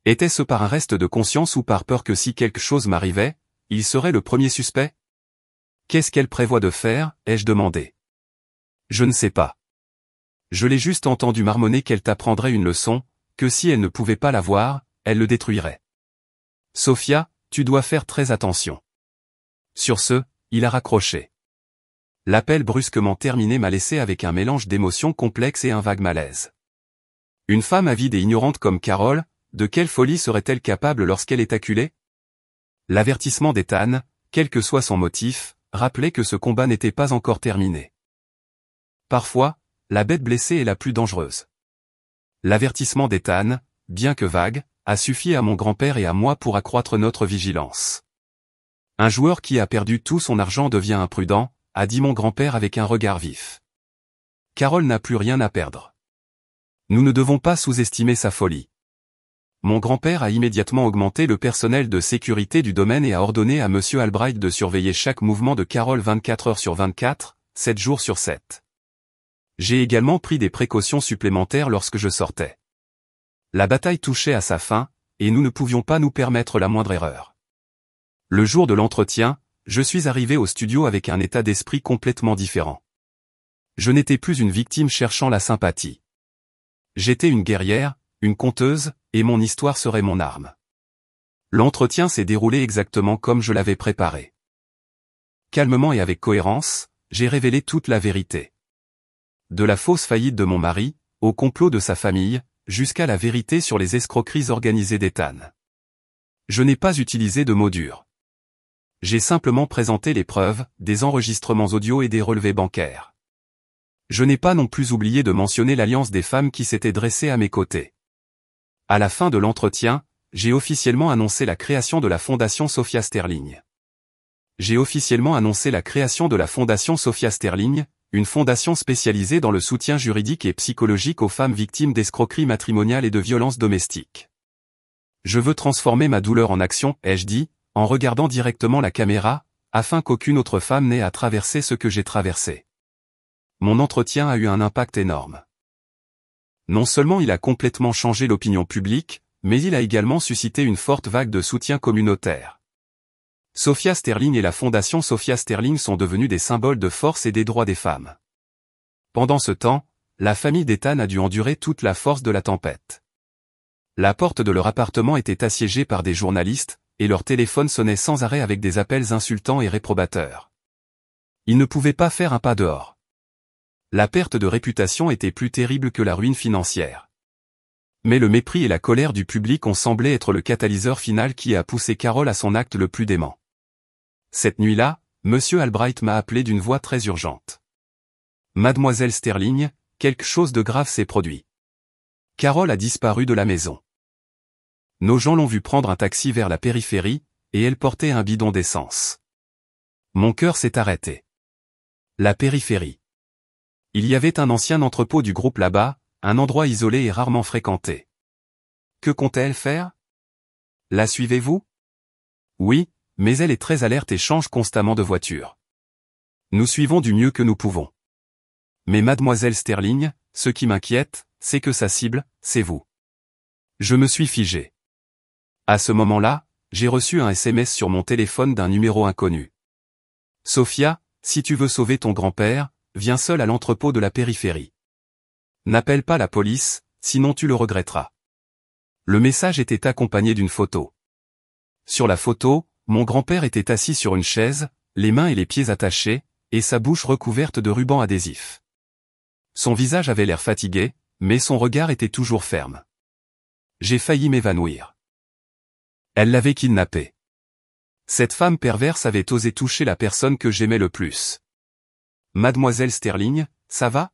Était-ce par un reste de conscience ou par peur que si quelque chose m'arrivait, il serait le premier suspect? Qu'est-ce qu'elle prévoit de faire, ai-je demandé. Je ne sais pas. Je l'ai juste entendu marmonner qu'elle t'apprendrait une leçon, que si elle ne pouvait pas la voir, elle le détruirait. Sophia, tu dois faire très attention. Sur ce, il a raccroché. L'appel brusquement terminé m'a laissé avec un mélange d'émotions complexes et un vague malaise. Une femme avide et ignorante comme Carole, de quelle folie serait-elle capable lorsqu'elle est acculée? L'avertissement d'Ethan, quel que soit son motif, rappelait que ce combat n'était pas encore terminé. Parfois, la bête blessée est la plus dangereuse. L'avertissement d'Ethan, bien que vague, a suffi à mon grand-père et à moi pour accroître notre vigilance. Un joueur qui a perdu tout son argent devient imprudent, a dit mon grand-père avec un regard vif. Carole n'a plus rien à perdre. Nous ne devons pas sous-estimer sa folie. Mon grand-père a immédiatement augmenté le personnel de sécurité du domaine et a ordonné à Monsieur Albright de surveiller chaque mouvement de Carole 24 heures sur 24, 7 jours sur 7. J'ai également pris des précautions supplémentaires lorsque je sortais. La bataille touchait à sa fin, et nous ne pouvions pas nous permettre la moindre erreur. Le jour de l'entretien, je suis arrivé au studio avec un état d'esprit complètement différent. Je n'étais plus une victime cherchant la sympathie. J'étais une guerrière, une conteuse, et mon histoire serait mon arme. L'entretien s'est déroulé exactement comme je l'avais préparé. Calmement et avec cohérence, j'ai révélé toute la vérité. De la fausse faillite de mon mari, au complot de sa famille, jusqu'à la vérité sur les escroqueries organisées d'Ethan. Je n'ai pas utilisé de mots durs. J'ai simplement présenté les preuves, des enregistrements audio et des relevés bancaires. Je n'ai pas non plus oublié de mentionner l'alliance des femmes qui s'étaient dressées à mes côtés. À la fin de l'entretien, j'ai officiellement annoncé la création de la Fondation Sophia Sterling. J'ai officiellement annoncé la création de la Fondation Sophia Sterling, une fondation spécialisée dans le soutien juridique et psychologique aux femmes victimes d'escroqueries matrimoniales et de violences domestiques. Je veux transformer ma douleur en action, ai-je dit, en regardant directement la caméra, afin qu'aucune autre femme n'ait à traverser ce que j'ai traversé. Mon entretien a eu un impact énorme. Non seulement il a complètement changé l'opinion publique, mais il a également suscité une forte vague de soutien communautaire. Sophia Sterling et la Fondation Sophia Sterling sont devenus des symboles de force et des droits des femmes. Pendant ce temps, la famille d'Ethan a dû endurer toute la force de la tempête. La porte de leur appartement était assiégée par des journalistes, et leur téléphone sonnait sans arrêt avec des appels insultants et réprobateurs. Ils ne pouvaient pas faire un pas dehors. La perte de réputation était plus terrible que la ruine financière. Mais le mépris et la colère du public ont semblé être le catalyseur final qui a poussé Carole à son acte le plus dément. Cette nuit-là, Monsieur Albright m'a appelé d'une voix très urgente. Mademoiselle Sterling, quelque chose de grave s'est produit. Carole a disparu de la maison. Nos gens l'ont vu prendre un taxi vers la périphérie, et elle portait un bidon d'essence. Mon cœur s'est arrêté. La périphérie. Il y avait un ancien entrepôt du groupe là-bas, un endroit isolé et rarement fréquenté. Que comptait-elle faire? La suivez-vous? Oui, mais elle est très alerte et change constamment de voiture. Nous suivons du mieux que nous pouvons. Mais mademoiselle Sterling, ce qui m'inquiète, c'est que sa cible, c'est vous. Je me suis figé. À ce moment-là, j'ai reçu un SMS sur mon téléphone d'un numéro inconnu. Sophia, si tu veux sauver ton grand-père, viens seul à l'entrepôt de la périphérie. N'appelle pas la police, sinon tu le regretteras. Le message était accompagné d'une photo. Sur la photo, mon grand-père était assis sur une chaise, les mains et les pieds attachés, et sa bouche recouverte de rubans adhésifs. Son visage avait l'air fatigué, mais son regard était toujours ferme. J'ai failli m'évanouir. Elle l'avait kidnappé. Cette femme perverse avait osé toucher la personne que j'aimais le plus. Mademoiselle Sterling, ça va?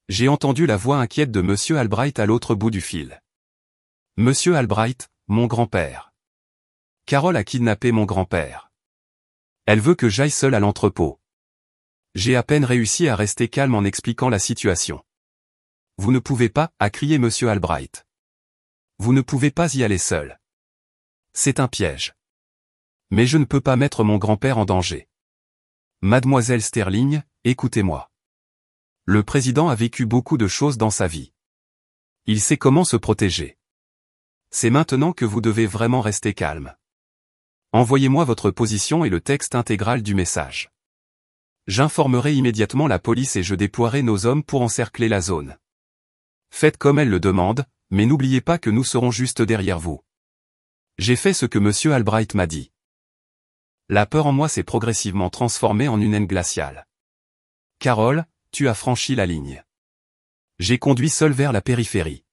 J'ai entendu la voix inquiète de Monsieur Albright à l'autre bout du fil. Monsieur Albright, mon grand-père. Carole a kidnappé mon grand-père. Elle veut que j'aille seul à l'entrepôt. J'ai à peine réussi à rester calme en expliquant la situation. Vous ne pouvez pas, a crié Monsieur Albright. Vous ne pouvez pas y aller seul. C'est un piège. Mais je ne peux pas mettre mon grand-père en danger. Mademoiselle Sterling, écoutez-moi. Le président a vécu beaucoup de choses dans sa vie. Il sait comment se protéger. C'est maintenant que vous devez vraiment rester calme. Envoyez-moi votre position et le texte intégral du message. J'informerai immédiatement la police et je déploierai nos hommes pour encercler la zone. Faites comme elle le demande, mais n'oubliez pas que nous serons juste derrière vous. J'ai fait ce que Monsieur Albright m'a dit. La peur en moi s'est progressivement transformée en une haine glaciale. Carole, tu as franchi la ligne. J'ai conduit seul vers la périphérie.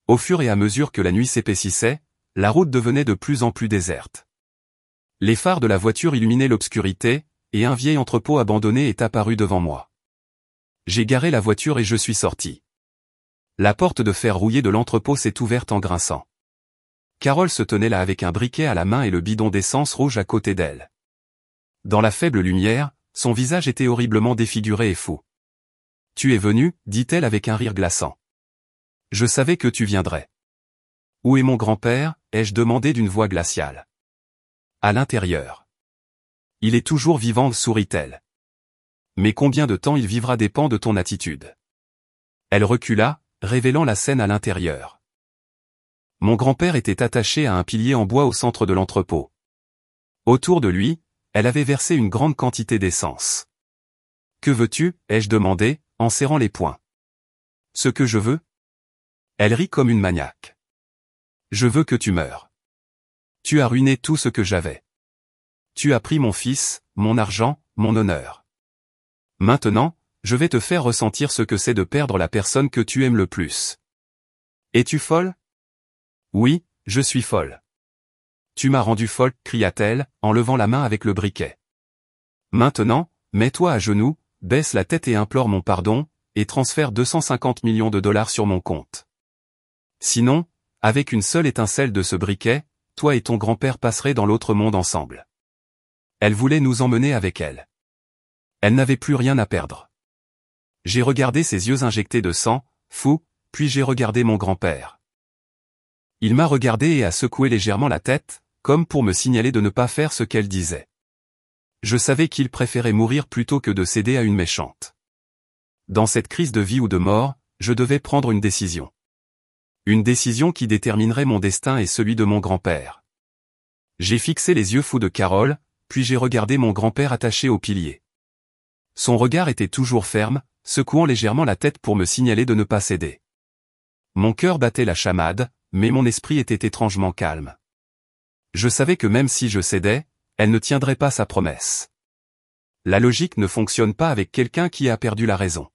Au fur et à mesure que la nuit s'épaississait, la route devenait de plus en plus déserte. Les phares de la voiture illuminaient l'obscurité, et un vieil entrepôt abandonné est apparu devant moi. J'ai garé la voiture et je suis sorti. La porte de fer rouillé de l'entrepôt s'est ouverte en grinçant. Carole se tenait là avec un briquet à la main et le bidon d'essence rouge à côté d'elle. Dans la faible lumière, son visage était horriblement défiguré et fou. « Tu es venu, dit-elle avec un rire glaçant. Je savais que tu viendrais. Où est mon grand-père, ai-je demandé d'une voix glaciale. À l'intérieur. Il est toujours vivant, sourit-elle. Mais combien de temps il vivra dépend de ton attitude. Elle recula, révélant la scène à l'intérieur. Mon grand-père était attaché à un pilier en bois au centre de l'entrepôt. Autour de lui, elle avait versé une grande quantité d'essence. Que veux-tu, ai-je demandé, en serrant les poings. Ce que je veux? Elle rit comme une maniaque. Je veux que tu meures. Tu as ruiné tout ce que j'avais. Tu as pris mon fils, mon argent, mon honneur. Maintenant, je vais te faire ressentir ce que c'est de perdre la personne que tu aimes le plus. Es-tu folle? Oui, je suis folle. Tu m'as rendu folle, cria-t-elle, en levant la main avec le briquet. Maintenant, mets-toi à genoux, baisse la tête et implore mon pardon, et transfère 250 millions de dollars sur mon compte. Sinon, avec une seule étincelle de ce briquet, toi et ton grand-père passerez dans l'autre monde ensemble. Elle voulait nous emmener avec elle. Elle n'avait plus rien à perdre. J'ai regardé ses yeux injectés de sang, fou, puis j'ai regardé mon grand-père. Il m'a regardé et a secoué légèrement la tête, comme pour me signaler de ne pas faire ce qu'elle disait. Je savais qu'il préférait mourir plutôt que de céder à une méchante. Dans cette crise de vie ou de mort, je devais prendre une décision. Une décision qui déterminerait mon destin et celui de mon grand-père. J'ai fixé les yeux fous de Carole, puis j'ai regardé mon grand-père attaché au pilier. Son regard était toujours ferme, secouant légèrement la tête pour me signaler de ne pas céder. Mon cœur battait la chamade, mais mon esprit était étrangement calme. Je savais que même si je cédais, elle ne tiendrait pas sa promesse. La logique ne fonctionne pas avec quelqu'un qui a perdu la raison.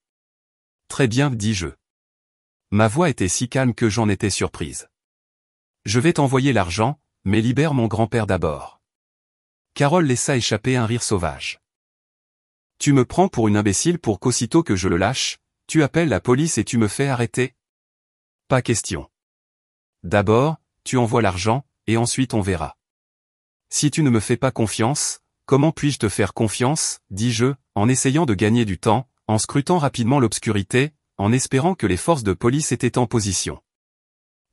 Très bien, dis-je. Ma voix était si calme que j'en étais surprise. Je vais t'envoyer l'argent, mais libère mon grand-père d'abord. Carole laissa échapper un rire sauvage. Tu me prends pour une imbécile pour qu'aussitôt que je le lâche, tu appelles la police et tu me fais arrêter? Pas question. D'abord, tu envoies l'argent, et ensuite on verra. Si tu ne me fais pas confiance, comment puis-je te faire confiance, dis-je, en essayant de gagner du temps, en scrutant rapidement l'obscurité, en espérant que les forces de police étaient en position.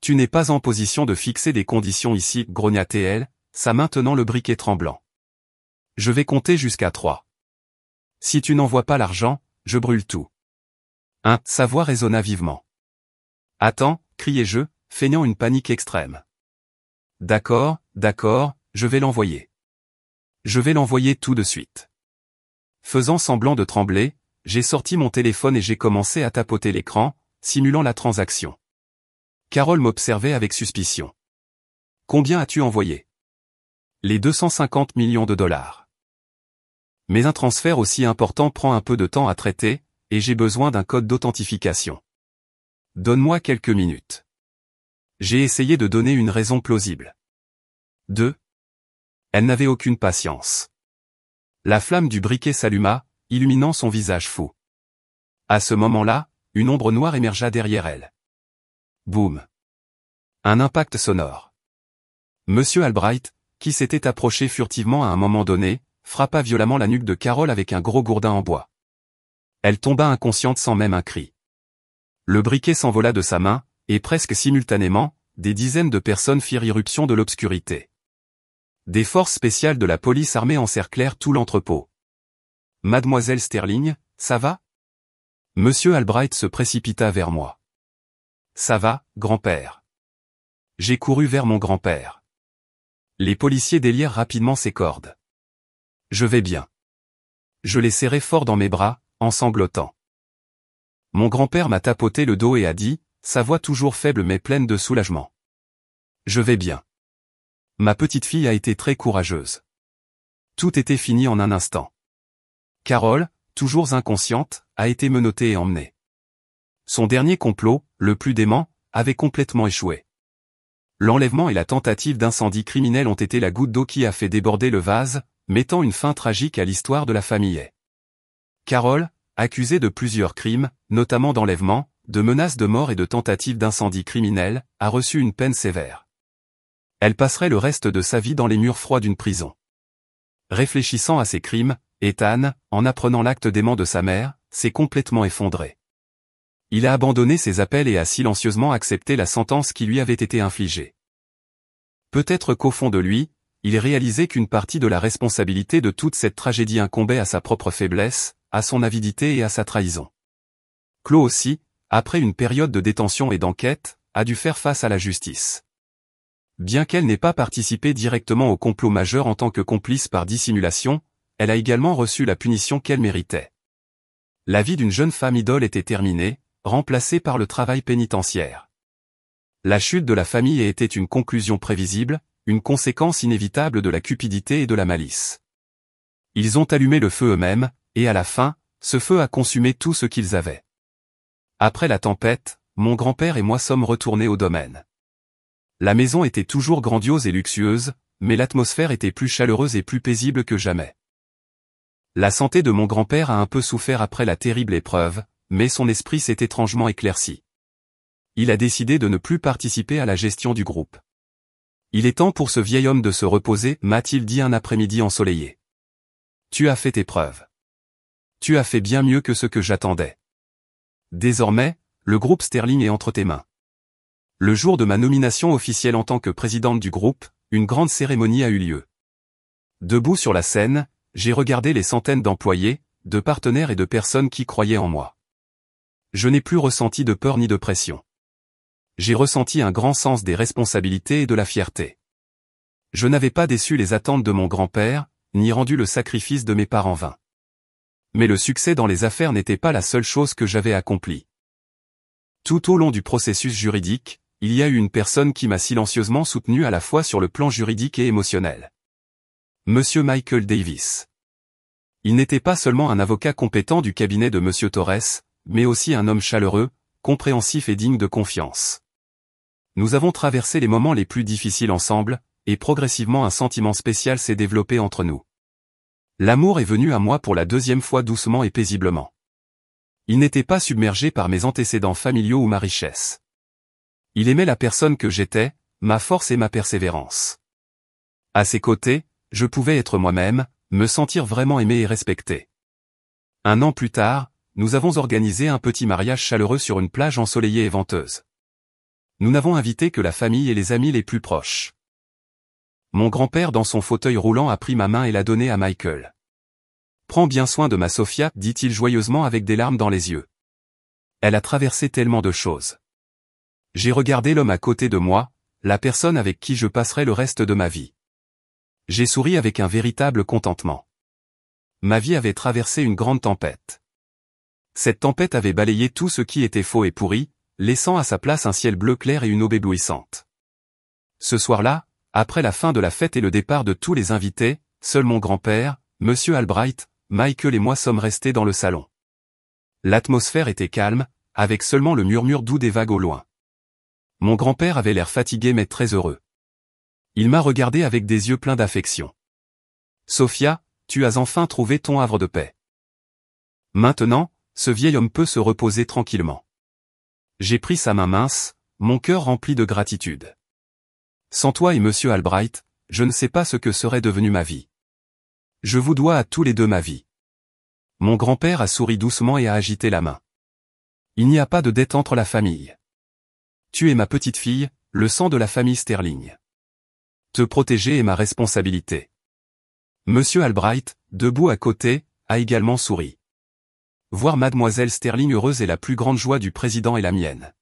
Tu n'es pas en position de fixer des conditions ici, grogna-t-elle, sa main tenant le briquet tremblant. Je vais compter jusqu'à 3. Si tu n'envoies pas l'argent, je brûle tout. Sa voix résonna vivement. Attends, criai-je, feignant une panique extrême. D'accord, je vais l'envoyer. Je vais l'envoyer tout de suite. Faisant semblant de trembler, j'ai sorti mon téléphone et j'ai commencé à tapoter l'écran, simulant la transaction. Carole m'observait avec suspicion. Combien as-tu envoyé? Les 250 millions de dollars. Mais un transfert aussi important prend un peu de temps à traiter, et j'ai besoin d'un code d'authentification. Donne-moi quelques minutes. J'ai essayé de donner une raison plausible. 2. Elle n'avait aucune patience. La flamme du briquet s'alluma, illuminant son visage fou. À ce moment-là, une ombre noire émergea derrière elle. Boum. Un impact sonore. Monsieur Albright, qui s'était approché furtivement à un moment donné, frappa violemment la nuque de Carol avec un gros gourdin en bois. Elle tomba inconsciente sans même un cri. Le briquet s'envola de sa main, et presque simultanément, des dizaines de personnes firent irruption de l'obscurité. Des forces spéciales de la police armée encerclèrent tout l'entrepôt. Mademoiselle Sterling, ça va? Monsieur Albright se précipita vers moi. Ça va, grand-père. J'ai couru vers mon grand-père. Les policiers délièrent rapidement ses cordes. Je vais bien. Je l'ai serré fort dans mes bras, en sanglotant. Mon grand-père m'a tapoté le dos et a dit, sa voix toujours faible mais pleine de soulagement. Je vais bien. Ma petite fille a été très courageuse. Tout était fini en un instant. Carol, toujours inconsciente, a été menottée et emmenée. Son dernier complot, le plus dément, avait complètement échoué. L'enlèvement et la tentative d'incendie criminel ont été la goutte d'eau qui a fait déborder le vase, mettant une fin tragique à l'histoire de la famille. Carol, accusée de plusieurs crimes, notamment d'enlèvement, de menaces de mort et de tentative d'incendie criminel, a reçu une peine sévère. Elle passerait le reste de sa vie dans les murs froids d'une prison. Réfléchissant à ses crimes, Ethan, en apprenant l'acte dément de sa mère, s'est complètement effondré. Il a abandonné ses appels et a silencieusement accepté la sentence qui lui avait été infligée. Peut-être qu'au fond de lui, il réalisait qu'une partie de la responsabilité de toute cette tragédie incombait à sa propre faiblesse, à son avidité et à sa trahison. Claude aussi, après une période de détention et d'enquête, a dû faire face à la justice. Bien qu'elle n'ait pas participé directement au complot majeur en tant que complice par dissimulation, elle a également reçu la punition qu'elle méritait. La vie d'une jeune femme idole était terminée, remplacée par le travail pénitentiaire. La chute de la famille était une conclusion prévisible, une conséquence inévitable de la cupidité et de la malice. Ils ont allumé le feu eux-mêmes, et à la fin, ce feu a consumé tout ce qu'ils avaient. Après la tempête, mon grand-père et moi sommes retournés au domaine. La maison était toujours grandiose et luxueuse, mais l'atmosphère était plus chaleureuse et plus paisible que jamais. La santé de mon grand-père a un peu souffert après la terrible épreuve, mais son esprit s'est étrangement éclairci. Il a décidé de ne plus participer à la gestion du groupe. Il est temps pour ce vieil homme de se reposer, m'a-t-il dit un après-midi ensoleillé. Tu as fait tes preuves. Tu as fait bien mieux que ce que j'attendais. Désormais, le groupe Sterling est entre tes mains. Le jour de ma nomination officielle en tant que présidente du groupe, une grande cérémonie a eu lieu. Debout sur la scène, j'ai regardé les centaines d'employés, de partenaires et de personnes qui croyaient en moi. Je n'ai plus ressenti de peur ni de pression. J'ai ressenti un grand sens des responsabilités et de la fierté. Je n'avais pas déçu les attentes de mon grand-père, ni rendu le sacrifice de mes parents vains. Mais le succès dans les affaires n'était pas la seule chose que j'avais accomplie. Tout au long du processus juridique, il y a eu une personne qui m'a silencieusement soutenu à la fois sur le plan juridique et émotionnel. Monsieur Michael Davis. Il n'était pas seulement un avocat compétent du cabinet de Monsieur Torres, mais aussi un homme chaleureux, compréhensif et digne de confiance. Nous avons traversé les moments les plus difficiles ensemble, et progressivement un sentiment spécial s'est développé entre nous. L'amour est venu à moi pour la deuxième fois doucement et paisiblement. Il n'était pas submergé par mes antécédents familiaux ou ma richesse. Il aimait la personne que j'étais, ma force et ma persévérance. À ses côtés, je pouvais être moi-même, me sentir vraiment aimé et respecté. Un an plus tard, nous avons organisé un petit mariage chaleureux sur une plage ensoleillée et venteuse. Nous n'avons invité que la famille et les amis les plus proches. Mon grand-père dans son fauteuil roulant a pris ma main et l'a donnée à Michael. « Prends bien soin de ma Sophia, dit-il joyeusement avec des larmes dans les yeux. Elle a traversé tellement de choses. J'ai regardé l'homme à côté de moi, la personne avec qui je passerai le reste de ma vie. J'ai souri avec un véritable contentement. Ma vie avait traversé une grande tempête. Cette tempête avait balayé tout ce qui était faux et pourri, laissant à sa place un ciel bleu clair et une aube éblouissante. Ce soir-là, après la fin de la fête et le départ de tous les invités, seul mon grand-père, Monsieur Albright, Michael et moi sommes restés dans le salon. L'atmosphère était calme, avec seulement le murmure doux des vagues au loin. Mon grand-père avait l'air fatigué mais très heureux. Il m'a regardé avec des yeux pleins d'affection. « Sophia, tu as enfin trouvé ton havre de paix. Maintenant, ce vieil homme peut se reposer tranquillement. » J'ai pris sa main mince, mon cœur rempli de gratitude. Sans toi et Monsieur Albright, je ne sais pas ce que serait devenue ma vie. Je vous dois à tous les deux ma vie. Mon grand-père a souri doucement et a agité la main. Il n'y a pas de dette entre la famille. Tu es ma petite fille, le sang de la famille Sterling. Te protéger est ma responsabilité. Monsieur Albright, debout à côté, a également souri. Voir mademoiselle Sterling heureuse est la plus grande joie du président et la mienne.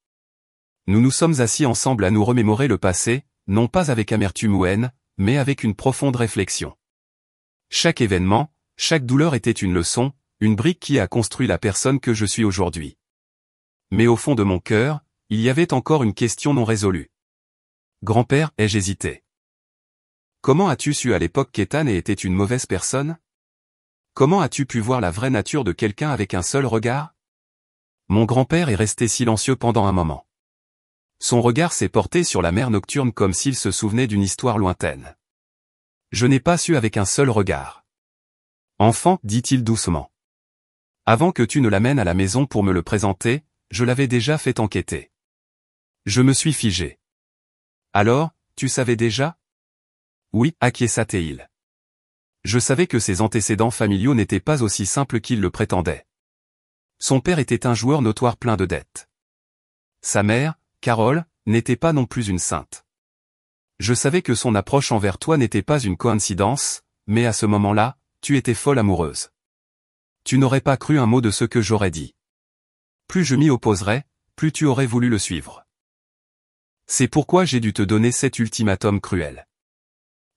Nous nous sommes assis ensemble à nous remémorer le passé, non pas avec amertume ou haine, mais avec une profonde réflexion. Chaque événement, chaque douleur était une leçon, une brique qui a construit la personne que je suis aujourd'hui. Mais au fond de mon cœur, il y avait encore une question non résolue. Grand-père, ai-je hésité? Comment as-tu su à l'époque qu'Ethan était une mauvaise personne? Comment as-tu pu voir la vraie nature de quelqu'un avec un seul regard? Mon grand-père est resté silencieux pendant un moment. Son regard s'est porté sur la mer nocturne comme s'il se souvenait d'une histoire lointaine. Je n'ai pas su avec un seul regard. Enfant, dit-il doucement. Avant que tu ne l'amènes à la maison pour me le présenter, je l'avais déjà fait enquêter. Je me suis figé. Alors, tu savais déjà? Oui, acquiesça-t-il. Je savais que ses antécédents familiaux n'étaient pas aussi simples qu'il le prétendait. Son père était un joueur notoire plein de dettes. Sa mère, Carole, n'était pas non plus une sainte. Je savais que son approche envers toi n'était pas une coïncidence, mais à ce moment-là, tu étais folle amoureuse. Tu n'aurais pas cru un mot de ce que j'aurais dit. Plus je m'y opposerais, plus tu aurais voulu le suivre. C'est pourquoi j'ai dû te donner cet ultimatum cruel.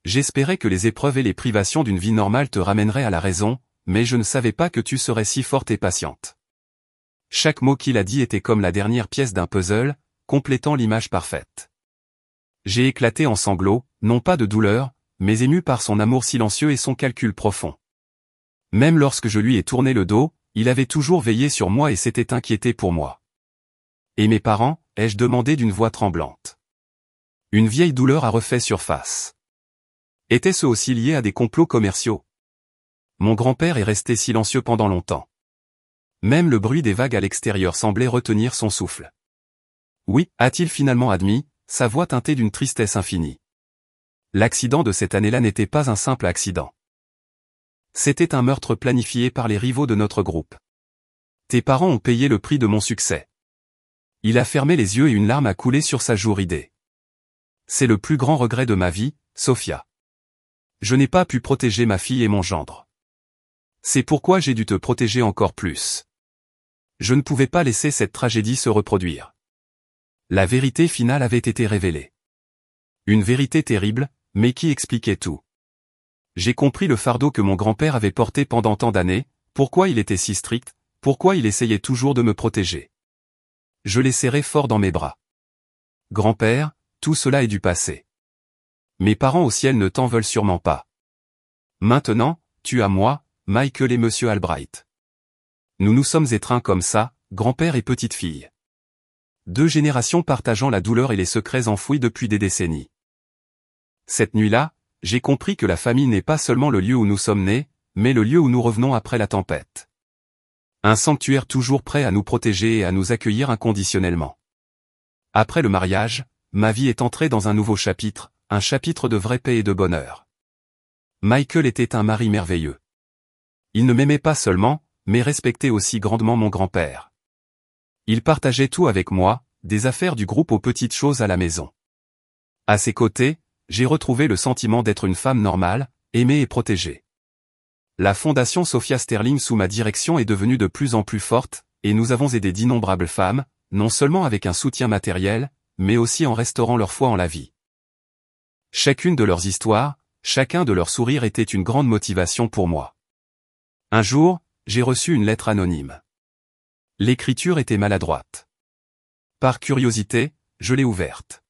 J'espérais que les épreuves et les privations d'une vie normale te ramèneraient à la raison, mais je ne savais pas que tu serais si forte et patiente. Chaque mot qu'il a dit était comme la dernière pièce d'un puzzle, complétant l'image parfaite. J'ai éclaté en sanglots, non pas de douleur, mais ému par son amour silencieux et son calcul profond. Même lorsque je lui ai tourné le dos, il avait toujours veillé sur moi et s'était inquiété pour moi. Et mes parents, ai-je demandé d'une voix tremblante. Une vieille douleur a refait surface. Était-ce aussi lié à des complots commerciaux? Mon grand-père est resté silencieux pendant longtemps. Même le bruit des vagues à l'extérieur semblait retenir son souffle. Oui, a-t-il finalement admis, sa voix teintée d'une tristesse infinie. L'accident de cette année-là n'était pas un simple accident. C'était un meurtre planifié par les rivaux de notre groupe. Tes parents ont payé le prix de mon succès. Il a fermé les yeux et une larme a coulé sur sa joue ridée. C'est le plus grand regret de ma vie, Sophia. Je n'ai pas pu protéger ma fille et mon gendre. C'est pourquoi j'ai dû te protéger encore plus. Je ne pouvais pas laisser cette tragédie se reproduire. La vérité finale avait été révélée. Une vérité terrible, mais qui expliquait tout. J'ai compris le fardeau que mon grand-père avait porté pendant tant d'années, pourquoi il était si strict, pourquoi il essayait toujours de me protéger. Je l'ai serré fort dans mes bras. Grand-père, tout cela est du passé. Mes parents au ciel ne t'en veulent sûrement pas. Maintenant, tu as moi, Michael et Monsieur Albright. Nous nous sommes étreints comme ça, grand-père et petite-fille. 2 générations partageant la douleur et les secrets enfouis depuis des décennies. Cette nuit-là, j'ai compris que la famille n'est pas seulement le lieu où nous sommes nés, mais le lieu où nous revenons après la tempête. Un sanctuaire toujours prêt à nous protéger et à nous accueillir inconditionnellement. Après le mariage, ma vie est entrée dans un nouveau chapitre, un chapitre de vraie paix et de bonheur. Michael était un mari merveilleux. Il ne m'aimait pas seulement, mais respectait aussi grandement mon grand-père. Il partageait tout avec moi, des affaires du groupe aux petites choses à la maison. À ses côtés, j'ai retrouvé le sentiment d'être une femme normale, aimée et protégée. La fondation Sophia Sterling sous ma direction est devenue de plus en plus forte, et nous avons aidé d'innombrables femmes, non seulement avec un soutien matériel, mais aussi en restaurant leur foi en la vie. Chacune de leurs histoires, chacun de leurs sourires était une grande motivation pour moi. Un jour, j'ai reçu une lettre anonyme. L'écriture était maladroite. Par curiosité, je l'ai ouverte.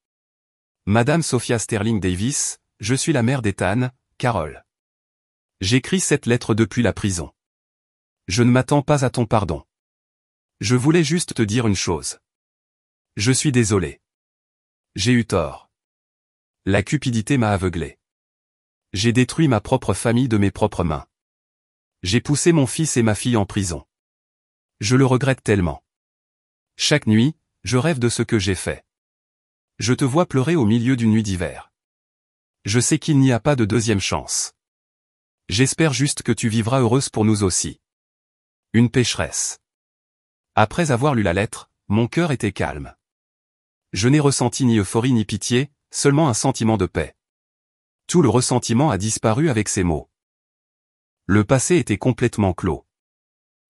Madame Sophia Sterling Davis, je suis la mère d'Ethan, Carol. J'écris cette lettre depuis la prison. Je ne m'attends pas à ton pardon. Je voulais juste te dire une chose. Je suis désolé. J'ai eu tort. La cupidité m'a aveuglé. J'ai détruit ma propre famille de mes propres mains. J'ai poussé mon fils et ma fille en prison. Je le regrette tellement. Chaque nuit, je rêve de ce que j'ai fait. Je te vois pleurer au milieu d'une nuit d'hiver. Je sais qu'il n'y a pas de deuxième chance. J'espère juste que tu vivras heureuse pour nous aussi. Une pécheresse. Après avoir lu la lettre, mon cœur était calme. Je n'ai ressenti ni euphorie ni pitié, seulement un sentiment de paix. Tout le ressentiment a disparu avec ces mots. Le passé était complètement clos.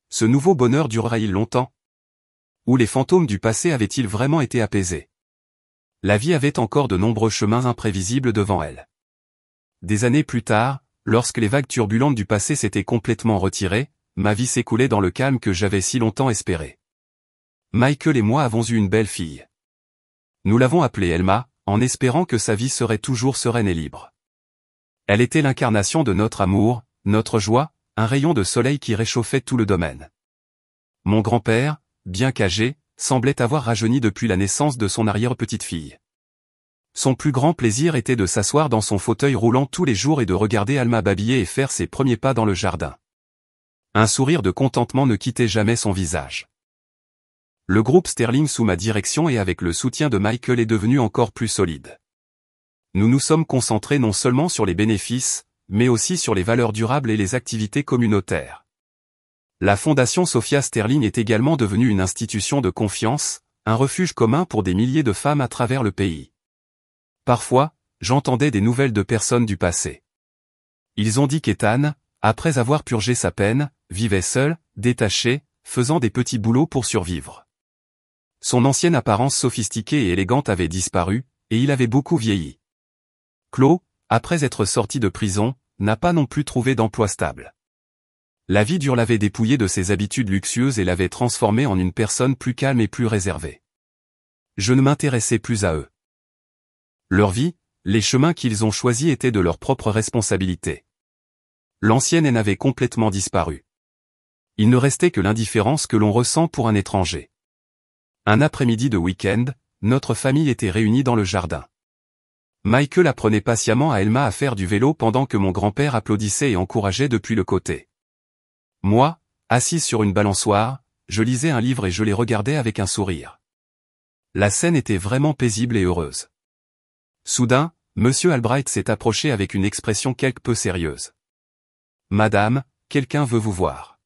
Ce nouveau bonheur durera-t-il longtemps? Ou les fantômes du passé avaient-ils vraiment été apaisés? La vie avait encore de nombreux chemins imprévisibles devant elle. Des années plus tard, lorsque les vagues turbulentes du passé s'étaient complètement retirées, ma vie s'écoulait dans le calme que j'avais si longtemps espéré. Michael et moi avons eu une belle fille. Nous l'avons appelée Elma, en espérant que sa vie serait toujours sereine et libre. Elle était l'incarnation de notre amour, notre joie, un rayon de soleil qui réchauffait tout le domaine. Mon grand-père, bien qu'âgé, semblait avoir rajeuni depuis la naissance de son arrière-petite-fille. Son plus grand plaisir était de s'asseoir dans son fauteuil roulant tous les jours et de regarder Alma babiller et faire ses premiers pas dans le jardin. Un sourire de contentement ne quittait jamais son visage. Le groupe Sterling sous ma direction et avec le soutien de Michael est devenu encore plus solide. Nous nous sommes concentrés non seulement sur les bénéfices, mais aussi sur les valeurs durables et les activités communautaires. La Fondation Sophia Sterling est également devenue une institution de confiance, un refuge commun pour des milliers de femmes à travers le pays. Parfois, j'entendais des nouvelles de personnes du passé. Ils ont dit qu'Ethan, après avoir purgé sa peine, vivait seul, détaché, faisant des petits boulots pour survivre. Son ancienne apparence sophistiquée et élégante avait disparu, et il avait beaucoup vieilli. Chloe, après être sorti de prison, n'a pas non plus trouvé d'emploi stable. La vie dure l'avait dépouillé de ses habitudes luxueuses et l'avait transformé en une personne plus calme et plus réservée. Je ne m'intéressais plus à eux. Leur vie, les chemins qu'ils ont choisis étaient de leur propre responsabilité. L'ancienne haine avait complètement disparu. Il ne restait que l'indifférence que l'on ressent pour un étranger. Un après-midi de week-end, notre famille était réunie dans le jardin. Michael apprenait patiemment à Elma à faire du vélo pendant que mon grand-père applaudissait et encourageait depuis le côté. Moi, assise sur une balançoire, je lisais un livre et je les regardais avec un sourire. La scène était vraiment paisible et heureuse. Soudain, Monsieur Albright s'est approché avec une expression quelque peu sérieuse. « Madame, quelqu'un veut vous voir. »«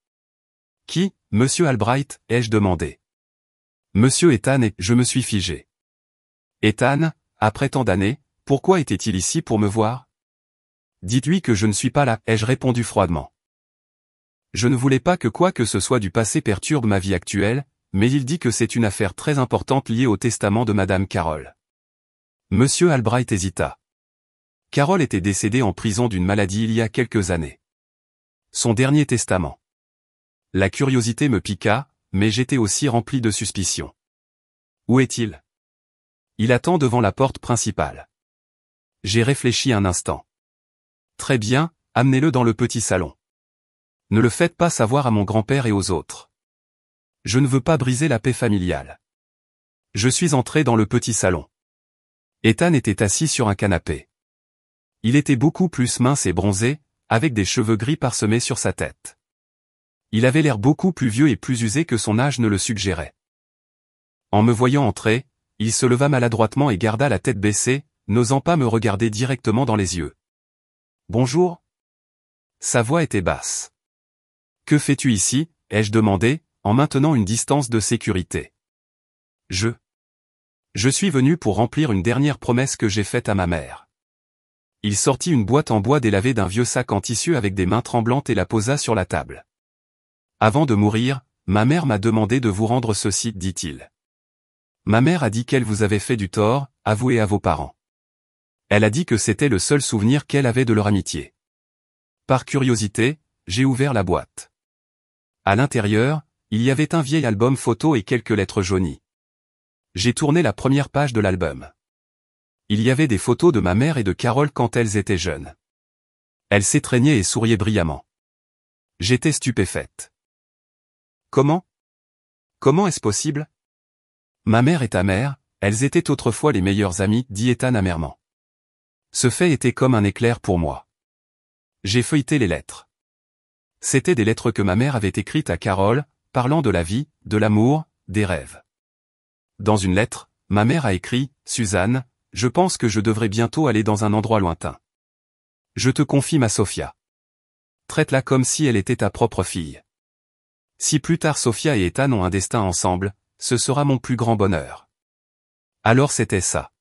Qui, Monsieur Albright ?» ai-je demandé. « Monsieur Ethan et je me suis figé. »« Ethan, après tant d'années, pourquoi était-il ici pour me voir? » Dites-lui que je ne suis pas là, ai-je répondu froidement. Je ne voulais pas que quoi que ce soit du passé perturbe ma vie actuelle, mais il dit que c'est une affaire très importante liée au testament de Madame Carol. Monsieur Albright hésita. Carol était décédée en prison d'une maladie il y a quelques années. Son dernier testament. La curiosité me piqua, mais j'étais aussi rempli de suspicion. Où est-il? Il attend devant la porte principale. J'ai réfléchi un instant. Très bien, amenez-le dans le petit salon. Ne le faites pas savoir à mon grand-père et aux autres. Je ne veux pas briser la paix familiale. Je suis entré dans le petit salon. Ethan était assis sur un canapé. Il était beaucoup plus mince et bronzé, avec des cheveux gris parsemés sur sa tête. Il avait l'air beaucoup plus vieux et plus usé que son âge ne le suggérait. En me voyant entrer, il se leva maladroitement et garda la tête baissée, n'osant pas me regarder directement dans les yeux. « Bonjour ?» Sa voix était basse. « Que fais-tu ici ?» ai-je demandé, en maintenant une distance de sécurité. « Je suis venu pour remplir une dernière promesse que j'ai faite à ma mère. » Il sortit une boîte en bois délavée d'un vieux sac en tissu avec des mains tremblantes et la posa sur la table. « Avant de mourir, ma mère m'a demandé de vous rendre ceci, dit-il. Ma mère a dit qu'elle vous avait fait du tort, à vous et à vos parents. Elle a dit que c'était le seul souvenir qu'elle avait de leur amitié. Par curiosité, j'ai ouvert la boîte. À l'intérieur, il y avait un vieil album photo et quelques lettres jaunies. J'ai tourné la première page de l'album. Il y avait des photos de ma mère et de Carole quand elles étaient jeunes. Elle s'étreignait et souriait brillamment. J'étais stupéfaite. Comment? Comment est-ce possible? Ma mère et ta mère, elles étaient autrefois les meilleures amies, dit Ethan amèrement. Ce fait était comme un éclair pour moi. J'ai feuilleté les lettres. C'étaient des lettres que ma mère avait écrites à Carole, parlant de la vie, de l'amour, des rêves. Dans une lettre, ma mère a écrit « Suzanne, je pense que je devrais bientôt aller dans un endroit lointain. Je te confie ma Sophia. Traite-la comme si elle était ta propre fille. Si plus tard Sophia et Ethan ont un destin ensemble, ce sera mon plus grand bonheur. » Alors c'était ça.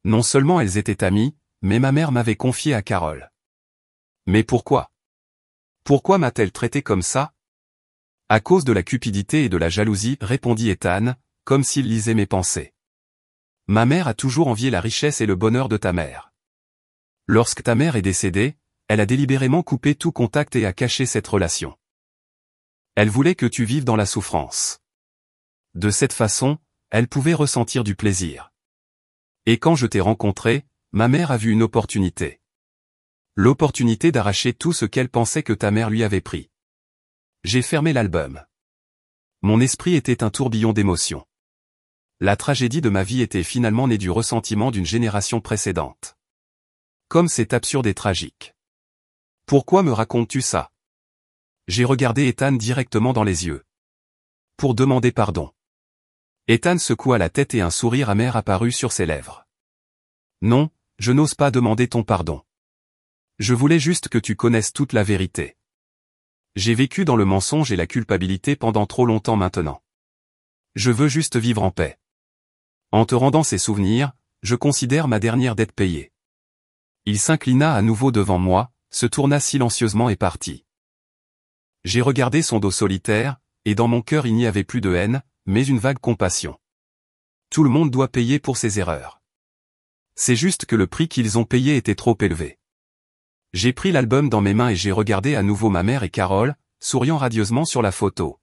Non seulement elles étaient amies, mais ma mère m'avait confié à Carole. Mais pourquoi? Pourquoi m'a-t-elle traité comme ça? À cause de la cupidité et de la jalousie, répondit Ethan, comme s'il lisait mes pensées. Ma mère a toujours envié la richesse et le bonheur de ta mère. Lorsque ta mère est décédée, elle a délibérément coupé tout contact et a caché cette relation. Elle voulait que tu vives dans la souffrance. De cette façon, elle pouvait ressentir du plaisir. Et quand je t'ai rencontré, ma mère a vu une opportunité. L'opportunité d'arracher tout ce qu'elle pensait que ta mère lui avait pris. J'ai fermé l'album. Mon esprit était un tourbillon d'émotions. La tragédie de ma vie était finalement née du ressentiment d'une génération précédente. Comme c'est absurde et tragique. Pourquoi me racontes-tu ça? J'ai regardé Ethan directement dans les yeux. Pour demander pardon. Ethan secoua la tête et un sourire amer apparut sur ses lèvres. Non, je n'ose pas demander ton pardon. Je voulais juste que tu connaisses toute la vérité. J'ai vécu dans le mensonge et la culpabilité pendant trop longtemps maintenant. Je veux juste vivre en paix. En te rendant ces souvenirs, je considère ma dernière dette payée. Il s'inclina à nouveau devant moi, se tourna silencieusement et partit. J'ai regardé son dos solitaire, et dans mon cœur il n'y avait plus de haine, mais une vague compassion. Tout le monde doit payer pour ses erreurs. C'est juste que le prix qu'ils ont payé était trop élevé. J'ai pris l'album dans mes mains et j'ai regardé à nouveau ma mère et Carole, souriant radieusement sur la photo.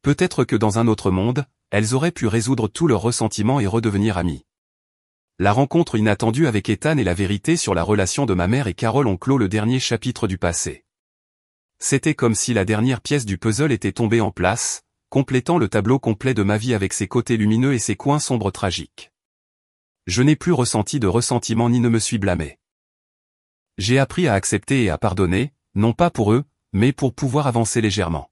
Peut-être que dans un autre monde, elles auraient pu résoudre tous leurs ressentiments et redevenir amies. La rencontre inattendue avec Ethan et la vérité sur la relation de ma mère et Carole ont clos le dernier chapitre du passé. C'était comme si la dernière pièce du puzzle était tombée en place, complétant le tableau complet de ma vie avec ses côtés lumineux et ses coins sombres tragiques. Je n'ai plus ressenti de ressentiment ni ne me suis blâmé. J'ai appris à accepter et à pardonner, non pas pour eux, mais pour pouvoir avancer légèrement.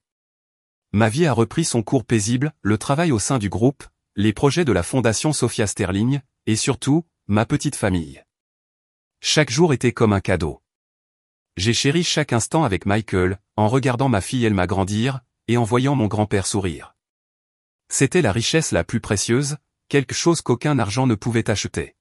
Ma vie a repris son cours paisible, le travail au sein du groupe, les projets de la Fondation Sophia Sterling, et surtout, ma petite famille. Chaque jour était comme un cadeau. J'ai chéri chaque instant avec Michael, en regardant ma fille Elma grandir, et en voyant mon grand-père sourire. C'était la richesse la plus précieuse, quelque chose qu'aucun argent ne pouvait acheter.